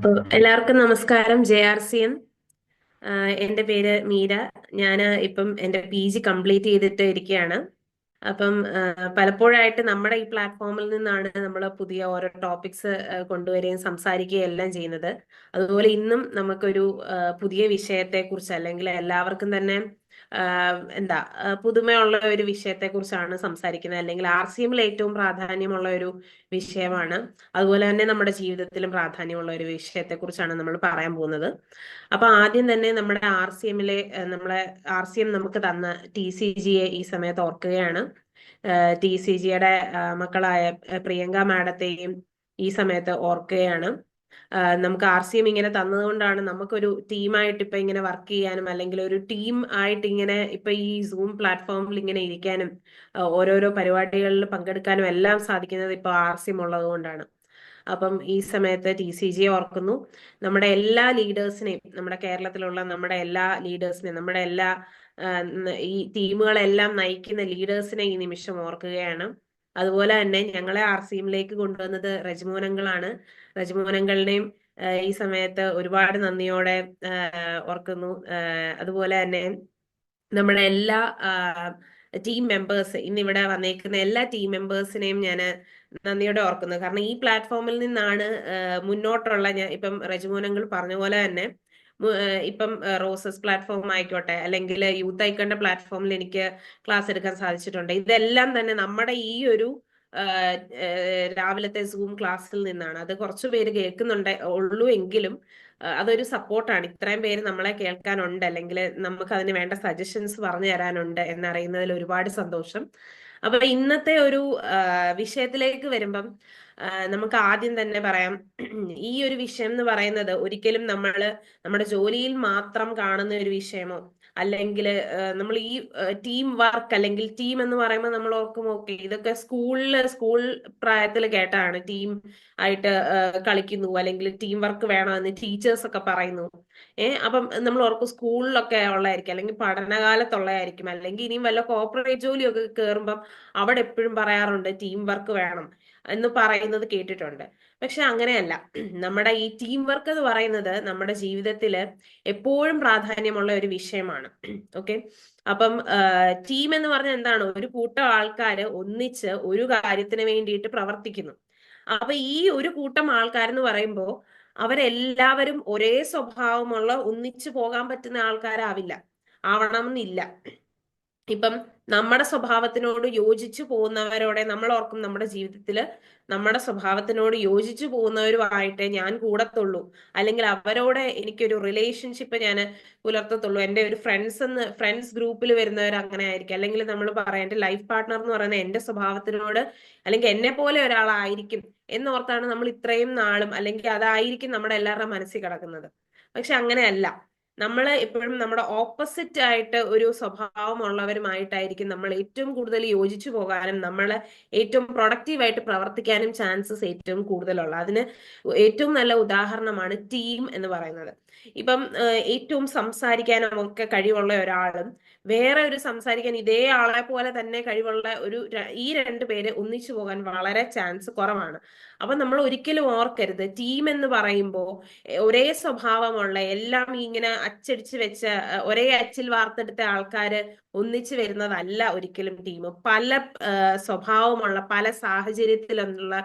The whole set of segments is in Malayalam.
അപ്പോൾ എല്ലാവർക്കും നമസ്കാരം. JRCM. എൻ്റെ പേര് മീര. ഞാൻ ഇപ്പം എൻ്റെ PG കംപ്ലീറ്റ് ചെയ്തിട്ട് ഇരിക്കുകയാണ്. അപ്പം പലപ്പോഴായിട്ട് നമ്മുടെ ഈ പ്ലാറ്റ്ഫോമിൽ നിന്നാണ് നമ്മൾ പുതിയ ഓരോ ടോപ്പിക്സ് കൊണ്ടുവരികയും സംസാരിക്കുകയും എല്ലാം ചെയ്യുന്നത്. അതുപോലെ ഇന്നും നമുക്കൊരു പുതിയ വിഷയത്തെക്കുറിച്ച്, അല്ലെങ്കിൽ എല്ലാവർക്കും തന്നെ എന്താ പുതുമയുള്ള ഒരു വിഷയത്തെക്കുറിച്ചാണ് സംസാരിക്കുന്നത്. അല്ലെങ്കിൽ RCMൽ ഏറ്റവും പ്രാധാന്യമുള്ള ഒരു വിഷയമാണ്. അതുപോലെ തന്നെ നമ്മുടെ ജീവിതത്തിലും പ്രാധാന്യമുള്ള ഒരു വിഷയത്തെക്കുറിച്ചാണ് നമ്മൾ പറയാൻ പോകുന്നത്. അപ്പൊ ആദ്യം തന്നെ നമ്മുടെ RCM നമുക്ക് തന്ന TCGയെ ഈ സമയത്ത് ഓർക്കുകയാണ്. TCGയുടെ മക്കളായ പ്രിയങ്ക മാഡത്തെയും ഈ സമയത്ത് ഓർക്കുകയാണ്. നമുക്ക് RCM ഇങ്ങനെ തന്നതുകൊണ്ടാണ് നമുക്കൊരു ടീമായിട്ട് ഇപ്പൊ ഇങ്ങനെ വർക്ക് ചെയ്യാനും, അല്ലെങ്കിൽ ഒരു ടീം ആയിട്ട് ഇങ്ങനെ ഇപ്പൊ ഈ സൂം പ്ലാറ്റ്ഫോമിൽ ഇങ്ങനെ ഇരിക്കാനും ഓരോരോ പരിപാടികളിൽ പങ്കെടുക്കാനും എല്ലാം സാധിക്കുന്നത് ഇപ്പൊ RCM ഉള്ളത് കൊണ്ടാണ്. അപ്പം ഈ സമയത്ത് TCGയെ ഓർക്കുന്നു. നമ്മുടെ എല്ലാ ലീഡേഴ്സിനെയും, നമ്മുടെ കേരളത്തിലുള്ള നമ്മുടെ എല്ലാ ലീഡേഴ്സിനെയും, നമ്മുടെ എല്ലാ ഈ ടീമുകളെല്ലാം നയിക്കുന്ന ലീഡേഴ്സിനെ ഈ നിമിഷം ഓർക്കുകയാണ്. അതുപോലെ തന്നെ ഞങ്ങളെ RCMലേക്ക് കൊണ്ടുവന്നത് റജ്മോനങ്ങളാണ്. റജ്മോനങ്ങളുടെയും ഈ സമയത്ത് ഒരുപാട് നന്ദിയോടെ ഓർക്കുന്നു. അതുപോലെ തന്നെ നമ്മുടെ എല്ലാ ടീം മെമ്പേഴ്സ്, ഇന്നിവിടെ വന്നേക്കുന്ന എല്ലാ ടീം മെമ്പേഴ്സിനെയും ഞാൻ നന്ദിയോടെ ഓർക്കുന്നു. കാരണം ഈ പ്ലാറ്റ്ഫോമിൽ നിന്നാണ് മുന്നോട്ടുള്ള, ഞാൻ ഇപ്പം റജുമോനങ്ങൾ പറഞ്ഞ പോലെ തന്നെ ഇപ്പം റോസസ് പ്ലാറ്റ്ഫോം ആയിക്കോട്ടെ, അല്ലെങ്കിൽ യൂത്ത് ഐക്കണിന്റെ പ്ലാറ്റ്ഫോമിൽ എനിക്ക് ക്ലാസ് എടുക്കാൻ സാധിച്ചിട്ടുണ്ട്. ഇതെല്ലാം തന്നെ നമ്മുടെ ഈ ഒരു രാവിലത്തെ സൂം ക്ലാസ്സിൽ നിന്നാണ്. അത് കുറച്ചു പേര് കേൾക്കുന്നുണ്ട് ഉള്ളൂ എങ്കിലും അതൊരു സപ്പോർട്ടാണ്. ഇത്രയും പേര് നമ്മളെ കേൾക്കാനുണ്ട്, അല്ലെങ്കിൽ നമുക്ക് അതിന് വേണ്ട സജഷൻസ് പറഞ്ഞു തരാനുണ്ട് എന്നറിയുന്നതിൽ ഒരുപാട് സന്തോഷം. അപ്പൊ ഇന്നത്തെ ഒരു വിഷയത്തിലേക്ക് വരുമ്പം നമുക്ക് ആദ്യം തന്നെ പറയാം, ഈ ഒരു വിഷയം എന്ന് പറയുന്നത് ഒരിക്കലും നമ്മുടെ ജോലിയിൽ മാത്രം കാണുന്ന ഒരു വിഷയമോ, അല്ലെങ്കിൽ നമ്മൾ ഈ ടീം വർക്ക്, അല്ലെങ്കിൽ ടീം എന്ന് പറയുമ്പോൾ നമ്മൾ ഓർക്കും ഓക്കെ ഇതൊക്കെ സ്കൂൾ പ്രായത്തിൽ കേട്ടാണ്. ടീം ആയിട്ട് കളിക്കുന്നു, അല്ലെങ്കിൽ ടീം വർക്ക് വേണമെന്ന് ടീച്ചേഴ്സ് ഒക്കെ പറയുന്നു. അപ്പം നമ്മൾ ഓർക്കും സ്കൂളിലൊക്കെ ഉള്ളതായിരിക്കും, അല്ലെങ്കിൽ പഠനകാലത്തുള്ളതായിരിക്കും, അല്ലെങ്കിൽ ഇനിയും വല്ല കോർപ്പറേറ്റ് ജോലിയൊക്കെ കയറുമ്പം അവിടെ എപ്പോഴും പറയാറുണ്ട് ടീം വർക്ക് വേണം എന്ന് പറയുന്നത് കേട്ടിട്ടുണ്ട്. പക്ഷെ അങ്ങനെയല്ല. നമ്മുടെ ഈ ടീം വർക്ക് എന്ന് പറയുന്നത് നമ്മുടെ ജീവിതത്തിൽ എപ്പോഴും പ്രാധാന്യമുള്ള ഒരു വിഷയമാണ്. ഓക്കെ. അപ്പം ടീം എന്ന് പറഞ്ഞാൽ എന്താണ്? ഒരു കൂട്ടം ആൾക്കാർ ഒന്നിച്ച് ഒരു കാര്യത്തിന് വേണ്ടിയിട്ട് പ്രവർത്തിക്കുന്നു. അപ്പൊ ഈ ഒരു കൂട്ടം ആൾക്കാരെന്ന് പറയുമ്പോൾ അവരെല്ലാവരും ഒരേ സ്വഭാവമുള്ള, ഒന്നിച്ചു പോകാൻ പറ്റുന്ന ആൾക്കാരാവില്ല, ആവണമെന്നില്ല. ഇപ്പം നമ്മുടെ സ്വഭാവത്തിനോട് യോജിച്ചു പോകുന്നവരോടെ നമ്മൾ ഓർക്കും, നമ്മുടെ ജീവിതത്തിൽ നമ്മുടെ സ്വഭാവത്തിനോട് യോജിച്ചു പോകുന്നവരുമായിട്ട് ഞാൻ കൂടത്തുള്ളൂ, അല്ലെങ്കിൽ അവരോട് എനിക്കൊരു റിലേഷൻഷിപ്പ് ഞാൻ പുലർത്തത്തുള്ളൂ. എൻ്റെ ഒരു ഫ്രണ്ട്സ് ഗ്രൂപ്പിൽ വരുന്നവർ അങ്ങനെ ആയിരിക്കും, അല്ലെങ്കിൽ നമ്മൾ പറയാം എൻ്റെ ലൈഫ് പാർട്ട്ണർ എന്ന് പറയുന്നത് എൻ്റെ സ്വഭാവത്തിനോട്, അല്ലെങ്കിൽ എന്നെ പോലെ ഒരാളായിരിക്കും എന്നോർത്താണ് നമ്മൾ ഇത്രയും നാളും, അല്ലെങ്കിൽ അതായിരിക്കും നമ്മുടെ എല്ലാവരുടെ മനസ്സിൽ കിടക്കുന്നത്. പക്ഷെ അങ്ങനെയല്ല. നമ്മൾ എപ്പോഴും നമ്മുടെ ഓപ്പോസിറ്റ് ആയിട്ട് ഒരു സ്വഭാവമുള്ളവരുമായിട്ടായിരിക്കും നമ്മൾ ഏറ്റവും കൂടുതൽ യോജിച്ചു പോകാനും നമ്മൾ ഏറ്റവും പ്രൊഡക്റ്റീവായിട്ട് പ്രവർത്തിക്കാനും ചാൻസസ് ഏറ്റവും കൂടുതലുള്ള. അതിന് ഏറ്റവും നല്ല ഉദാഹരണമാണ് ടീം എന്ന് പറയുന്നത്. ഇപ്പം ഏറ്റവും സംസാരിക്കാനും ഒക്കെ കഴിവുള്ള ഒരാളും വേറെ ഒരു സംസാരിക്കാൻ ഇതേ ആളെ പോലെ തന്നെ കഴിവുള്ള ഈ രണ്ടു പേര് ഒന്നിച്ചു പോകാൻ വളരെ ചാൻസ് കുറവാണ്. അപ്പൊ നമ്മൾ ഒരിക്കലും ഓർക്കരുത്, ടീം എന്ന് പറയുമ്പോൾ ഒരേ സ്വഭാവമുള്ള, എല്ലാം ഇങ്ങനെ അച്ചടിച്ച് വെച്ച, ഒരേ അച്ചിൽ വാർത്തെടുത്ത ആൾക്കാര് ഒന്നിച്ചു വരുന്നതല്ല ഒരിക്കലും ടീം. പല സ്വഭാവമുള്ള, പല സാഹചര്യത്തിലുള്ള,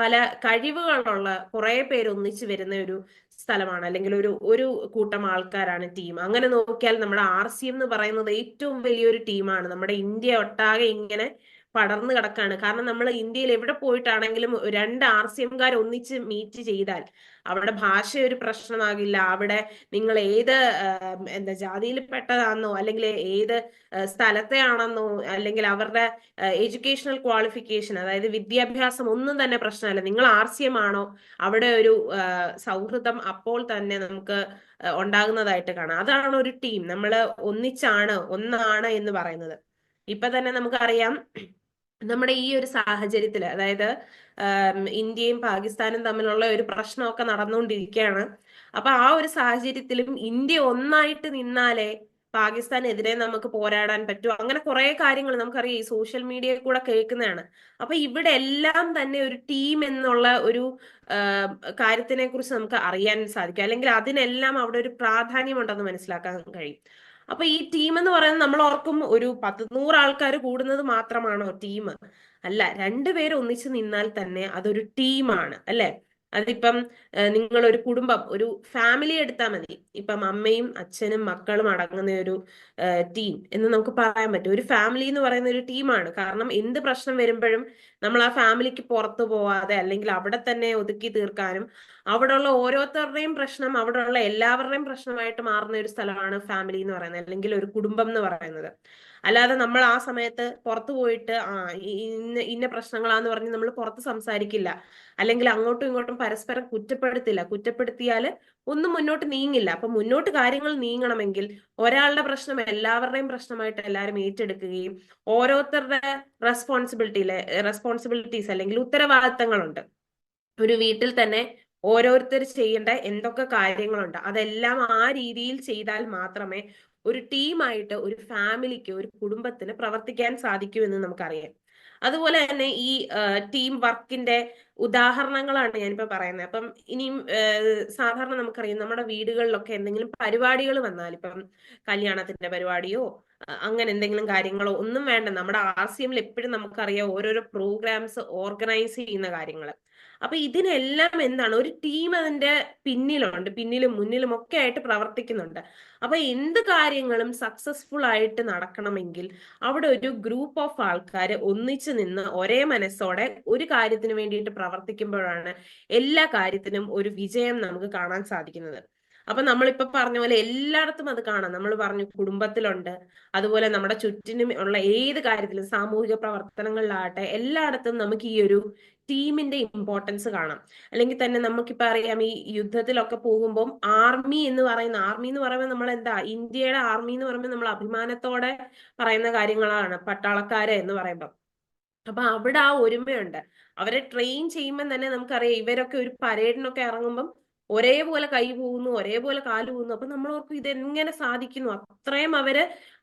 പല കഴിവുകളുള്ള കുറെ പേര് ഒന്നിച്ചു വരുന്ന ഒരു സ്ഥലമാണ്, അല്ലെങ്കിൽ ഒരു കൂട്ടം ആൾക്കാരാണ് ടീം. അങ്ങനെ നോക്കിയാൽ നമ്മുടെ RCM എന്ന് പറയുന്നത് ഏറ്റവും വലിയൊരു ടീമാണ്. നമ്മുടെ ഇന്ത്യ ഒട്ടാകെ ഇങ്ങനെ പടർന്നു കിടക്കാണ്. കാരണം നമ്മൾ ഇന്ത്യയിൽ എവിടെ പോയിട്ടാണെങ്കിലും രണ്ട് RCMകാർ ഒന്നിച്ച് മീറ്റ് ചെയ്താൽ അവിടെ ഭാഷ ഒരു പ്രശ്നമാകില്ല. അവിടെ നിങ്ങൾ ഏത് എന്താ ജാതിയിൽ പെട്ടതാണെന്നോ, അല്ലെങ്കിൽ ഏത് സ്ഥലത്തെ ആണെന്നോ, അല്ലെങ്കിൽ അവരുടെ എഡ്യൂക്കേഷണൽ ക്വാളിഫിക്കേഷൻ, അതായത് വിദ്യാഭ്യാസം ഒന്നും തന്നെ പ്രശ്നമല്ല. നിങ്ങൾ RCM ആണോ, അവിടെ ഒരു സൗഹൃദം അപ്പോൾ തന്നെ നമുക്ക് ഉണ്ടാകുന്നതായിട്ട് കാണാം. അതാണ് ഒരു ടീം. നമ്മൾ ഒന്നാണ് എന്ന് പറയുന്നത്. ഇപ്പൊ തന്നെ നമുക്കറിയാം, നമ്മുടെ ഈ ഒരു സാഹചര്യത്തിൽ, അതായത് ഇന്ത്യയും പാകിസ്ഥാനും തമ്മിലുള്ള ഒരു പ്രശ്നമൊക്കെ നടന്നുകൊണ്ടിരിക്കുകയാണ്. അപ്പൊ ആ ഒരു സാഹചര്യത്തിലും ഇന്ത്യ ഒന്നായിട്ട് നിന്നാലേ പാകിസ്ഥാനെതിരെ നമുക്ക് പോരാടാൻ പറ്റും. അങ്ങനെ കുറെ കാര്യങ്ങൾ നമുക്കറിയാം, ഈ സോഷ്യൽ മീഡിയയിൽ കൂടെ കേൾക്കുന്നതാണ്. അപ്പൊ ഇവിടെ എല്ലാം തന്നെ ഒരു ടീം എന്നുള്ള ഒരു കാര്യത്തിനെ കുറിച്ച് നമുക്ക് അറിയാൻ സാധിക്കും, അല്ലെങ്കിൽ അതിനെല്ലാം അവിടെ ഒരു പ്രാധാന്യമുണ്ടെന്ന് മനസ്സിലാക്കാൻ കഴിയും. അപ്പൊ ഈ ടീം എന്ന് പറയുന്നത് നമ്മൾ ഓർക്കും ഒരു 100 ആൾക്കാർ കൂടുന്നത് മാത്രമാണോ ടീം? അല്ല, രണ്ടുപേര് ഒന്നിച്ച് നിന്നാൽ തന്നെ അതൊരു ടീമാണ്, അല്ലെ? അതിപ്പം നിങ്ങൾ ഒരു കുടുംബം, ഒരു ഫാമിലി എടുത്താൽ മതി. ഇപ്പം അമ്മയും അച്ഛനും മക്കളും അടങ്ങുന്ന ഒരു ടീം എന്ന് നമുക്ക് പറയാൻ പറ്റും. ഒരു ഫാമിലി എന്ന് പറയുന്ന ഒരു ടീമാണ്. കാരണം എന്ത് പ്രശ്നം വരുമ്പോഴും നമ്മൾ ആ ഫാമിലിക്ക് പുറത്തു പോവാതെ, അല്ലെങ്കിൽ അവിടെ തന്നെ ഒതുക്കി തീർക്കാനും, അവിടെയുള്ള ഓരോരുത്തരുടെയും പ്രശ്നം അവിടെയുള്ള എല്ലാവരുടെയും പ്രശ്നമായിട്ട് മാറുന്ന ഒരു സ്ഥലമാണ് ഫാമിലി എന്ന് പറയുന്നത്, അല്ലെങ്കിൽ ഒരു കുടുംബം എന്ന് പറയുന്നത്. അല്ലാതെ നമ്മൾ ആ സമയത്ത് പുറത്തു പോയിട്ട് ഇന്ന ഇന്ന പ്രശ്നങ്ങളാന്ന് പറഞ്ഞ് നമ്മൾ പുറത്ത് സംസാരിക്കില്ല, അല്ലെങ്കിൽ അങ്ങോട്ടും ഇങ്ങോട്ടും പരസ്പരം കുറ്റപ്പെടുത്തില്ല. കുറ്റപ്പെടുത്തിയാൽ ഒന്നും മുന്നോട്ട് നീങ്ങില്ല. അപ്പൊ മുന്നോട്ട് കാര്യങ്ങൾ നീങ്ങണമെങ്കിൽ ഒരാളുടെ പ്രശ്നം എല്ലാവരുടെയും പ്രശ്നമായിട്ട് എല്ലാവരും ഏറ്റെടുക്കുകയും ഓരോരുത്തരുടെ റെസ്പോൺസിബിലിറ്റീസ് അല്ലെങ്കിൽ ഉത്തരവാദിത്തങ്ങളുണ്ട്. ഒരു വീട്ടിൽ തന്നെ ഓരോരുത്തർ ചെയ്യേണ്ട എന്തൊക്കെ കാര്യങ്ങളുണ്ട് അതെല്ലാം ആ രീതിയിൽ ചെയ്താൽ മാത്രമേ ഒരു ടീമായിട്ട്, ഒരു ഫാമിലിക്ക്, ഒരു കുടുംബത്തിന് പ്രവർത്തിക്കാൻ സാധിക്കൂ എന്ന് നമുക്കറിയാം. അതുപോലെ തന്നെ ഈ ടീം വർക്കിന്റെ ഉദാഹരണങ്ങളാണ് ഞാനിപ്പോ പറയുന്നത്. അപ്പം ഇനിയും സാധാരണ നമുക്കറിയാം, നമ്മുടെ വീടുകളിലൊക്കെ എന്തെങ്കിലും പരിപാടികൾ വന്നാൽ, ഇപ്പം കല്യാണത്തിന്റെ പരിപാടിയോ അങ്ങനെ എന്തെങ്കിലും കാര്യങ്ങളോ ഒന്നും വേണ്ട, നമ്മുടെ RCMൽ എപ്പോഴും നമുക്കറിയാം ഓരോരോ പ്രോഗ്രാംസ് ഓർഗനൈസ് ചെയ്യുന്ന കാര്യങ്ങൾ. അപ്പൊ ഇതിനെല്ലാം എന്താണ്, ഒരു ടീം അതിന്റെ പിന്നിലുണ്ട്, പിന്നിലും മുന്നിലും ഒക്കെ ആയിട്ട് പ്രവർത്തിക്കുന്നുണ്ട്. അപ്പൊ എന്ത് കാര്യങ്ങളും സക്സസ്ഫുൾ ആയിട്ട് നടക്കണമെങ്കിൽ അവിടെ ഒരു ഗ്രൂപ്പ് ഓഫ് ആൾക്കാർ ഒന്നിച്ചു നിന്ന് ഒരേ മനസ്സോടെ ഒരു കാര്യത്തിന് വേണ്ടിയിട്ട് പ്രവർത്തിക്കുമ്പോഴാണ് എല്ലാ കാര്യത്തിനും ഒരു വിജയം നമുക്ക് കാണാൻ സാധിക്കുന്നത്. അപ്പൊ നമ്മളിപ്പോ പറഞ്ഞ പോലെ എല്ലായിടത്തും അത് കാണാം. നമ്മൾ പറഞ്ഞു കുടുംബത്തിലുണ്ട്, അതുപോലെ നമ്മുടെ ചുറ്റിനും ഉള്ള ഏത് കാര്യത്തിലും, സാമൂഹിക പ്രവർത്തനങ്ങളിലാകട്ടെ, എല്ലായിടത്തും നമുക്ക് ഈ ഒരു ടീമിന്റെ ഇമ്പോർട്ടൻസ് കാണാം. അല്ലെങ്കിൽ തന്നെ നമുക്കിപ്പോ അറിയാം, ഈ യുദ്ധത്തിലൊക്കെ പോകുമ്പോൾ ആർമി എന്ന് പറയുമ്പോൾ നമ്മൾ എന്താ, ഇന്ത്യയുടെ ആർമി എന്ന് പറയുമ്പോൾ നമ്മൾ അഭിമാനത്തോടെ പറയുന്ന കാര്യങ്ങളാണ് പട്ടാളക്കാര് എന്ന് പറയുമ്പോൾ. അപ്പൊ അവിടെ ആ ഒരുമയുണ്ട്. അവരെ ട്രെയിൻ ചെയ്യുമ്പോൾ തന്നെ നമുക്കറിയാം, ഇവരൊക്കെ ഒരു പരേഡിനൊക്കെ ഇറങ്ങുമ്പം ഒരേപോലെ കൈ പോകുന്നു, ഒരേപോലെ കാല് പോകുന്നു. അപ്പൊ നമ്മൾ ഓർക്കും ഇതെങ്ങനെ സാധിക്കുന്നു? അത്രയും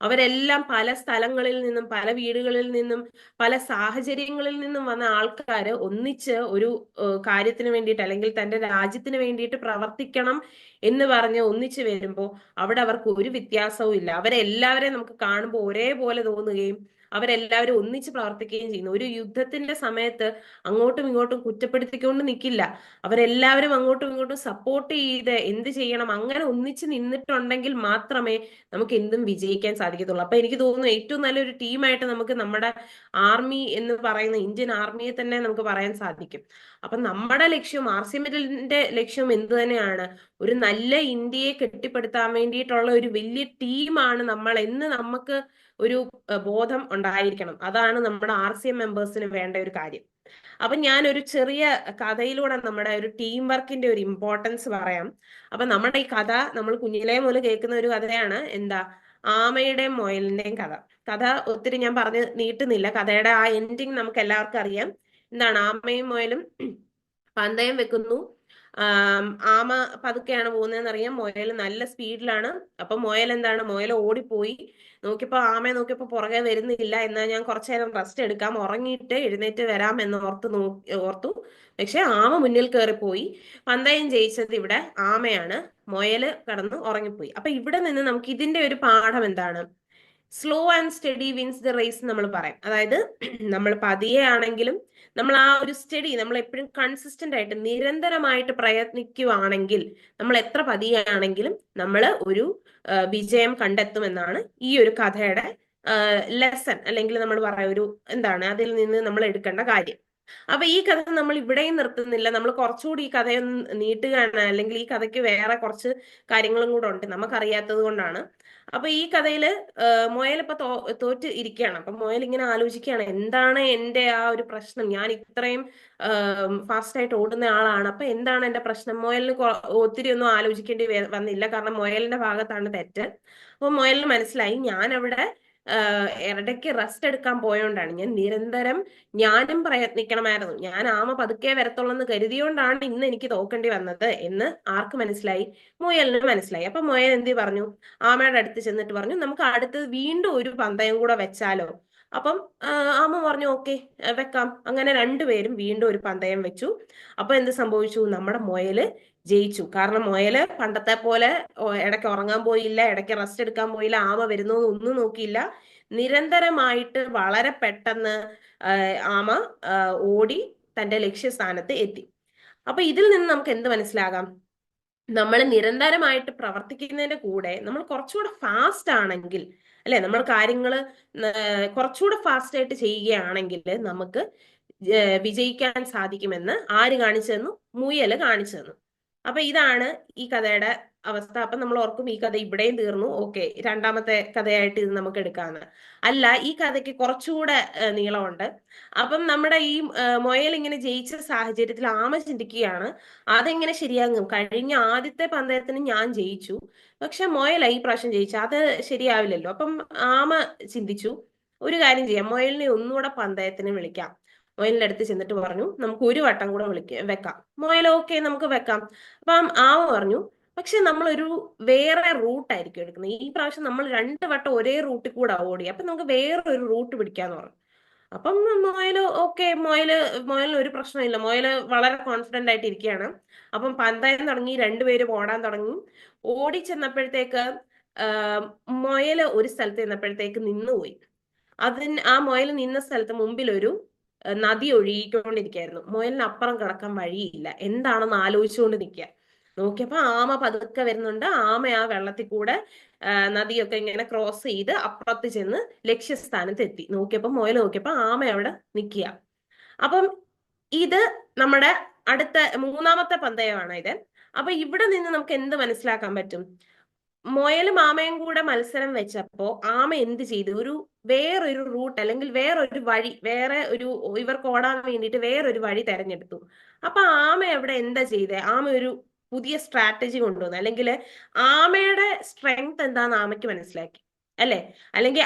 അവരെല്ലാം പല സ്ഥലങ്ങളിൽ നിന്നും, പല വീടുകളിൽ നിന്നും, പല സാഹചര്യങ്ങളിൽ നിന്നും വന്ന ആൾക്കാര് ഒന്നിച്ച് ഒരു കാര്യത്തിന് വേണ്ടിയിട്ട്, അല്ലെങ്കിൽ തന്റെ രാജ്യത്തിന് വേണ്ടിയിട്ട് പ്രവർത്തിക്കണം എന്ന് പറഞ്ഞ് ഒന്നിച്ചു വരുമ്പോൾ അവിടെ അവർക്ക് ഒരു വ്യത്യാസവും ഇല്ല. അവരെല്ലാവരെയും നമുക്ക് കാണുമ്പോൾ ഒരേപോലെ തോന്നുകയും അവരെല്ലാവരും ഒന്നിച്ച് പ്രവർത്തിക്കുകയും ചെയ്യുന്നു. ഒരു യുദ്ധത്തിന്റെ സമയത്ത് അങ്ങോട്ടും ഇങ്ങോട്ടും കുറ്റപ്പെടുത്തിക്കൊണ്ട് നിൽക്കില്ല. അവരെല്ലാവരും അങ്ങോട്ടും ഇങ്ങോട്ടും സപ്പോർട്ട് ചെയ്ത് എന്ത് ചെയ്യണം അങ്ങനെ ഒന്നിച്ച് നിന്നിട്ടുണ്ടെങ്കിൽ മാത്രമേ നമുക്ക് എന്തും വിജയിക്കാൻ സാധിക്കത്തുള്ളൂ. അപ്പൊ എനിക്ക് തോന്നുന്നു ഏറ്റവും നല്ലൊരു ടീമായിട്ട് നമുക്ക് നമ്മുടെ ആർമി എന്ന് പറയുന്ന ഇന്ത്യൻ ആർമിയെ തന്നെ നമുക്ക് പറയാൻ സാധിക്കും. അപ്പൊ നമ്മുടെ ലക്ഷ്യം, RCMന്റെ ലക്ഷ്യം എന്ത് തന്നെയാണ്? ഒരു നല്ല ഇന്ത്യയെ കെട്ടിപ്പടുത്താൻ വേണ്ടിയിട്ടുള്ള ഒരു വലിയ ടീമാണ് നമ്മൾ എന്ന് നമുക്ക് ഒരു ബോധം ഉണ്ടായിരിക്കണം. അതാണ് നമ്മുടെ RCM മെമ്പേഴ്സിന് വേണ്ട ഒരു കാര്യം. അപ്പൊ ഞാൻ ഒരു ചെറിയ കഥയിലൂടെ നമ്മുടെ ഒരു ടീം വർക്കിന്റെ ഒരു ഇമ്പോർട്ടൻസ് പറയാം. അപ്പൊ നമ്മുടെ ഈ കഥ നമ്മൾ കുഞ്ഞിലേ മുതൽ കേൾക്കുന്ന ഒരു കഥയാണ്. എന്താ? ആമയുടെയും മുയലിന്റെയും കഥ. കഥ ഒത്തിരി ഞാൻ പറഞ്ഞ് നീട്ടുന്നില്ല. കഥയുടെ ആ എൻഡിങ് നമുക്ക് എല്ലാവർക്കും അറിയാം. എന്താണ്? ആമയും മുയലും പന്തയം വെക്കുന്നു. ആമ പതുക്കെയാണ് പോകുന്നതെന്ന് അറിയാം, മുയൽ നല്ല സ്പീഡിലാണ്. അപ്പൊ മുയൽ എന്താണ്, മുയൽ ഓടിപ്പോയി. നോക്കിയപ്പോ ആമയെ നോക്കിയപ്പോ പുറകെ വരുന്നില്ല. എന്നാൽ ഞാൻ കുറച്ചു നേരം റെസ്റ്റ് എടുക്കാം, ഉറങ്ങിയിട്ട് എഴുന്നേറ്റ് വരാം എന്ന് ഓർത്തു. പക്ഷെ ആമ മുന്നിൽ കയറിപ്പോയി. പന്തയം ജയിച്ചത് ഇവിടെ ആമയാണ്. മുയല് കടന്ന് ഉറങ്ങിപ്പോയി. അപ്പൊ ഇവിടെ നിന്ന് നമുക്ക് ഇതിന്റെ ഒരു പാഠം എന്താണ്? Slow and steady wins the race നമ്മൾ പറയാം. അതായത് നമ്മൾ പതിയെ ആണെങ്കിലും നമ്മൾ ആ ഒരു സ്റ്റഡി, നമ്മൾ എപ്പോഴും കൺസിസ്റ്റന്റ് ആയിട്ട് നിരന്തരമായിട്ട് പ്രയത്നിക്കുവാണെങ്കിൽ, നമ്മൾ എത്ര പതിയാണെങ്കിലും നമ്മൾ ഒരു വിജയം കണ്ടെത്തുമെന്നാണ് ഈ ഒരു കഥയുടെ ലെസൺ, അല്ലെങ്കിൽ നമ്മൾ പറയാം ഒരു എന്താണ് അതിൽ നിന്ന് നമ്മൾ എടുക്കേണ്ട കാര്യം. അപ്പൊ ഈ കഥ നമ്മൾ ഇവിടെയും നിർത്തുന്നില്ല. നമ്മൾ കുറച്ചുകൂടി ഈ കഥയൊന്ന് നീട്ടുകയാണ്, അല്ലെങ്കിൽ ഈ കഥയ്ക്ക് വേറെ കുറച്ച് കാര്യങ്ങളും കൂടെ ഉണ്ട് നമുക്കറിയാത്തത് കൊണ്ടാണ്. അപ്പൊ ഈ കഥയില് മുയൽ ഇപ്പൊ തോറ്റ് ഇരിക്കുകയാണ്. അപ്പൊ മുയൽ ഇങ്ങനെ ആലോചിക്കുകയാണ്, എന്താണ് എന്റെ ആ ഒരു പ്രശ്നം? ഞാൻ ഇത്രയും ഫാസ്റ്റ് ആയിട്ട് ഓടുന്ന ആളാണ്, അപ്പൊ എന്താണ് എന്റെ പ്രശ്നം? മുയലിന് ഒത്തിരി ഒന്നും ആലോചിക്കേണ്ടി വന്നില്ല, കാരണം മുയലിന്റെ ഭാഗത്താണ് തെറ്റ്. അപ്പൊ മുയലിന് മനസ്സിലായി, ഞാൻ അവിടെ ഇടയ്ക്ക് റെസ്റ്റ് എടുക്കാൻ പോയോണ്ടാണ്. ഞാൻ നിരന്തരം ഞാനും പ്രയത്നിക്കണമായിരുന്നു. ഞാൻ ആമ പതുക്കെ വരത്തുള്ളൂ എന്ന് കരുതിയോണ്ടാണ് ഇന്ന് എനിക്ക് തോക്കേണ്ടി വന്നത് എന്ന് ആർക്ക് മനസ്സിലായി? മുയലിന് മനസ്സിലായി. അപ്പൊ മുയൽ എന്ത് പറഞ്ഞു? ആമയുടെ അടുത്ത് ചെന്നിട്ട് പറഞ്ഞു, നമുക്ക് അടുത്ത് വീണ്ടും ഒരു പന്തയം കൂടെ വെച്ചാലോ? അപ്പം ആമ പറഞ്ഞു ഓക്കെ, വെക്കാം. അങ്ങനെ രണ്ടുപേരും വീണ്ടും ഒരു പന്തയം വെച്ചു. അപ്പൊ എന്ത് സംഭവിച്ചു? നമ്മുടെ മുയല് ജയിച്ചു. കാരണം മുയല് പണ്ടത്തെ പോലെ ഇടയ്ക്ക് ഉറങ്ങാൻ പോയില്ല, ഇടയ്ക്ക് റെസ്റ്റ് എടുക്കാൻ പോയില്ല, ആമ വരുന്നോ ഒന്നും നോക്കിയില്ല. നിരന്തരമായിട്ട് വളരെ പെട്ടെന്ന് ആമ ഓടി തന്റെ ലക്ഷ്യസ്ഥാനത്ത് എത്തി. അപ്പൊ ഇതിൽ നിന്ന് നമുക്ക് എന്ത് മനസ്സിലാകാം? നമ്മൾ നിരന്തരമായിട്ട് പ്രവർത്തിക്കുന്നതിന്റെ കൂടെ നമ്മൾ കുറച്ചുകൂടെ ഫാസ്റ്റ് ആണെങ്കിൽ, അല്ലെ, നമ്മൾ കാര്യങ്ങൾ കുറച്ചുകൂടെ ഫാസ്റ്റ് ആയിട്ട് ചെയ്യുകയാണെങ്കിൽ നമുക്ക് വിജയിക്കാൻ സാധിക്കുമെന്ന് ആര് കാണിച്ചു തന്നു? മുയല് കാണിച്ചു തന്നു. അപ്പൊ ഇതാണ് ഈ കഥയുടെ അവസ്ഥ. അപ്പൊ നമ്മൾ ഓർക്കും ഈ കഥ ഇവിടെയും തീർന്നു, ഓക്കെ, രണ്ടാമത്തെ കഥയായിട്ട് ഇത് നമുക്ക് എടുക്കാന്ന്. അല്ല, ഈ കഥയ്ക്ക് കുറച്ചുകൂടെ നീളമുണ്ട്. അപ്പം നമ്മുടെ ഈ മുയൽ ഇങ്ങനെ ജയിച്ച സാഹചര്യത്തിൽ ആമ ചിന്തിക്കുകയാണ്, അതെങ്ങനെ ശരിയാകും? കഴിഞ്ഞ ആദ്യത്തെ പന്തയത്തിന് ഞാൻ ജയിച്ചു, പക്ഷെ മുയല ഈ പ്രാവശ്യം ജയിച്ചു, അത് ശരിയാവില്ലല്ലോ. അപ്പം ആമ ചിന്തിച്ചു, ഒരു കാര്യം ചെയ്യാം, മുയലിനെ ഒന്നുകൂടെ പന്തയത്തിന് വിളിക്കാം. മുയലിന്റെ അടുത്ത് ചെന്നിട്ട് പറഞ്ഞു, നമുക്ക് ഒരു വട്ടം കൂടെ വെക്കാം. മുയൽ ഓക്കെ, നമുക്ക് വെക്കാം. അപ്പം ആമ പറഞ്ഞു, പക്ഷെ നമ്മളൊരു വേറെ റൂട്ടായിരിക്കും എടുക്കുന്നത്. ഈ പ്രാവശ്യം നമ്മൾ രണ്ട് വട്ടം ഒരേ റൂട്ടിൽ കൂടെ ഓടി, അപ്പൊ നമുക്ക് വേറെ ഒരു റൂട്ട് പിടിക്കാന്ന് പറഞ്ഞു. അപ്പം മുയല് ഓക്കെ, മുയലിന് ഒരു പ്രശ്നമില്ല, മുയല് വളരെ കോൺഫിഡന്റ് ആയിട്ട് ഇരിക്കുകയാണ്. അപ്പം പന്തയം തുടങ്ങി, രണ്ടുപേരും ഓടാൻ തുടങ്ങി. ഓടി ചെന്നപ്പോഴത്തേക്ക് മുയല് ഒരു സ്ഥലത്ത് ചെന്നപ്പോഴത്തേക്ക് നിന്നുപോയി. ആ മുയൽ നിന്ന സ്ഥലത്ത് മുമ്പിൽ ഒരു നദി ഒഴുകിക്കൊണ്ടിരിക്കുകയായിരുന്നു. മുയലിന് അപ്പുറം കിടക്കാൻ വഴിയില്ല. എന്താണെന്ന് ആലോചിച്ചുകൊണ്ട് നിൽക്കുക. നോക്കിയപ്പോ ആമ പതുക്കെ വരുന്നുണ്ട്. ആമ ആ വെള്ളത്തിൽ കൂടെ നദിയൊക്കെ ഇങ്ങനെ ക്രോസ് ചെയ്ത് അപ്പുറത്ത് ചെന്ന് ലക്ഷ്യസ്ഥാനത്ത് എത്തി. മുയൽ നോക്കിയപ്പോ ആമ അവിടെ നിൽക്കുക. അപ്പം ഇത് നമ്മുടെ അടുത്ത മൂന്നാമത്തെ പന്തയമാണ് ഇത്. അപ്പൊ ഇവിടെ നിന്ന് നമുക്ക് എന്ത് മനസ്സിലാക്കാൻ പറ്റും? മുയലും ആമയും കൂടെ മത്സരം വെച്ചപ്പോ ആമ എന്ത് ചെയ്തു? വേറൊരു റൂട്ട്, അല്ലെങ്കിൽ വേറൊരു വഴി, ഇവർക്ക് ഓടാൻ വേണ്ടിയിട്ട് വേറൊരു വഴി തെരഞ്ഞെടുത്തു. അപ്പൊ ആമ അവിടെ എന്താ ചെയ്തേ? ആമ ഒരു പുതിയ സ്ട്രാറ്റജി കൊണ്ടുവന്നു, അല്ലെങ്കിൽ ആമയുടെ സ്ട്രെങ്ത് എന്താന്ന് ആമയ്ക്ക് മനസ്സിലാക്കി, അല്ലെ? അല്ലെങ്കിൽ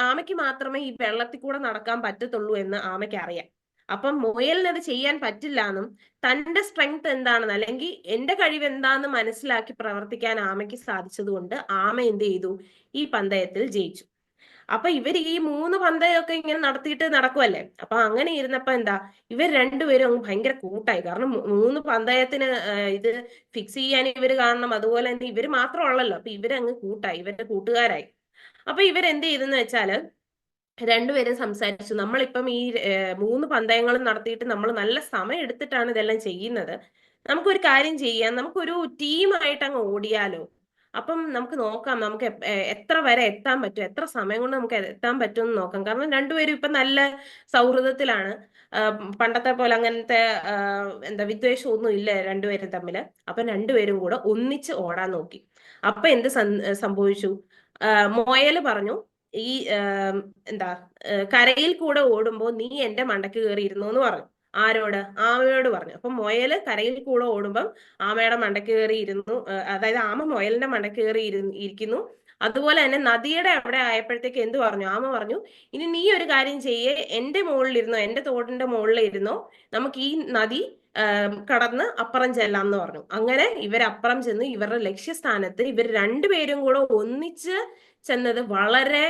ആമയ്ക്ക് മാത്രമേ ഈ വെള്ളത്തിൽ കൂടെ നടക്കാൻ പറ്റത്തുള്ളൂ എന്ന് ആമയ്ക്ക് അറിയാം. അപ്പം മുയലിന് അത് ചെയ്യാൻ പറ്റില്ല എന്നും, തന്റെ സ്ട്രെങ്ത് എന്താണെന്ന്, അല്ലെങ്കിൽ എന്റെ കഴിവ് എന്താണെന്ന് മനസ്സിലാക്കി പ്രവർത്തിക്കാൻ ആമയ്ക്ക് സാധിച്ചത് കൊണ്ട് ആമ എന്ത് ചെയ്തു? ഈ പന്തയത്തിൽ ജയിച്ചു. അപ്പൊ ഇവർ ഈ മൂന്ന് പന്തയമൊക്കെ ഇങ്ങനെ നടത്തിയിട്ട് നടക്കുമല്ലേ. അപ്പൊ അങ്ങനെ ഇരുന്നപ്പോ എന്താ, ഇവർ രണ്ടുപേരും അങ്ങ് ഭയങ്കര കൂട്ടായി. കാരണം മൂന്ന് പന്തയത്തിന് ഇത് ഫിക്സ് ചെയ്യാൻ ഇവര് കാണണം, അതുപോലെ തന്നെ ഇവര് മാത്രമുള്ളല്ലോ. അപ്പൊ ഇവരങ്ങ് കൂട്ടായി, ഇവരുടെ കൂട്ടുകാരായി. അപ്പൊ ഇവരെന്ത് ചെയ്തെന്ന് വെച്ചാല് രണ്ടുപേരും സംസാരിച്ചു, നമ്മളിപ്പം ഈ മൂന്ന് പന്തയങ്ങളും നടത്തിയിട്ട് നമ്മൾ നല്ല സമയം എടുത്തിട്ടാണ് ഇതെല്ലാം ചെയ്യുന്നത്. നമുക്കൊരു കാര്യം ചെയ്യാം, നമുക്കൊരു ടീമായിട്ട് അങ്ങ് ഓടിയാലോ? അപ്പം നമുക്ക് നോക്കാം, നമുക്ക് എത്ര വരെ എത്താൻ പറ്റും, എത്ര സമയം കൊണ്ട് നമുക്ക് എത്താൻ പറ്റും എന്ന് നോക്കാം. കാരണം രണ്ടുപേരും ഇപ്പൊ നല്ല സൗഹൃദത്തിലാണ്. പണ്ടത്തെ പോലെ അങ്ങനത്തെ എന്താ വിദ്വേഷമൊന്നും ഇല്ല രണ്ടുപേരും തമ്മില്. അപ്പൊ രണ്ടുപേരും കൂടെ ഒന്നിച്ച് ഓടാൻ നോക്കി. അപ്പൊ എന്ത് സംഭവിച്ചു? മൊയല് പറഞ്ഞു, ഈ എന്താ കരയിൽ കൂടെ ഓടുമ്പോ നീ എന്റെ മണ്ടയ്ക്ക് കയറി ഇരുന്നു എന്ന് പറഞ്ഞു. ആരോട്? ആമയോട് പറഞ്ഞു. അപ്പൊ മുയല് കരയിൽ കൂടെ ഓടുമ്പം ആമയുടെ മണ്ടയ്ക്ക് കയറി ഇരുന്നു. അതായത് ആമ മുയലിന്റെ മണ്ടയ്ക്ക് കയറി ഇരിക്കുന്നു. അതുപോലെ തന്നെ നദിയുടെ അവിടെ ആയപ്പോഴത്തേക്ക് എന്ത് പറഞ്ഞു? ആമ പറഞ്ഞു, ഇനി നീ ഒരു കാര്യം ചെയ്യേ, എന്റെ മുകളിലിരുന്നോ, എന്റെ തോടിന്റെ മുകളിലിരുന്നോ, നമുക്ക് ഈ നദി കടന്ന് അപ്പുറം ചെല്ലാം എന്ന് പറഞ്ഞു. അങ്ങനെ ഇവരപ്പുറം ചെന്ന് ഇവരുടെ ലക്ഷ്യസ്ഥാനത്ത് ഇവർ രണ്ടുപേരും കൂടെ ഒന്നിച്ച് ചെന്നത് വളരെ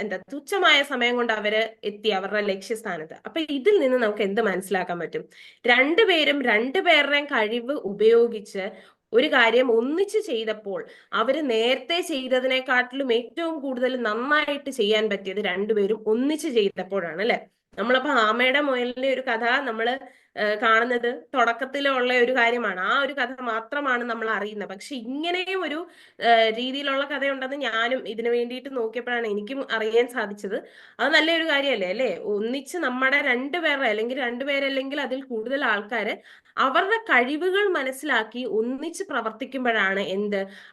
എന്താ തുച്ഛമായ സമയം കൊണ്ട് അവര് എത്തി അവരുടെ ലക്ഷ്യസ്ഥാനത്ത്. അപ്പൊ ഇതിൽ നിന്ന് നമുക്ക് എന്ത് മനസ്സിലാക്കാൻ പറ്റും? രണ്ടുപേരും രണ്ടുപേരുടെയും കഴിവ് ഉപയോഗിച്ച് ഒരു കാര്യം ഒന്നിച്ച് ചെയ്തപ്പോൾ അവര് നേരത്തെ ചെയ്തതിനെക്കാട്ടിലും ഏറ്റവും കൂടുതൽ നന്നായിട്ട് ചെയ്യാൻ പറ്റിയത് രണ്ടുപേരും ഒന്നിച്ച് ചെയ്തപ്പോഴാണ്, അല്ലെ? നമ്മളപ്പോ ആമയുടെ മുയലിന്റെ ഒരു കഥ നമ്മള് കാണുന്നത് തുടക്കത്തിലുള്ള ഒരു കാര്യമാണ്. ആ ഒരു കഥ മാത്രമാണ് നമ്മൾ അറിയുന്നത്. പക്ഷെ ഇങ്ങനെയും ഒരു രീതിയിലുള്ള കഥയുണ്ടെന്ന് ഞാനും ഇതിനു വേണ്ടിയിട്ട് നോക്കിയപ്പോഴാണ് എനിക്കും അറിയാൻ സാധിച്ചത്. അത് നല്ലൊരു കാര്യമല്ലേ, അല്ലെ? ഒന്നിച്ച് നമ്മുടെ രണ്ടുപേരുടെ, അല്ലെങ്കിൽ രണ്ടുപേരല്ലെങ്കിൽ അതിൽ കൂടുതൽ ആൾക്കാര് അവരുടെ കഴിവുകൾ മനസ്സിലാക്കി ഒന്നിച്ച് പ്രവർത്തിക്കുമ്പോഴാണ്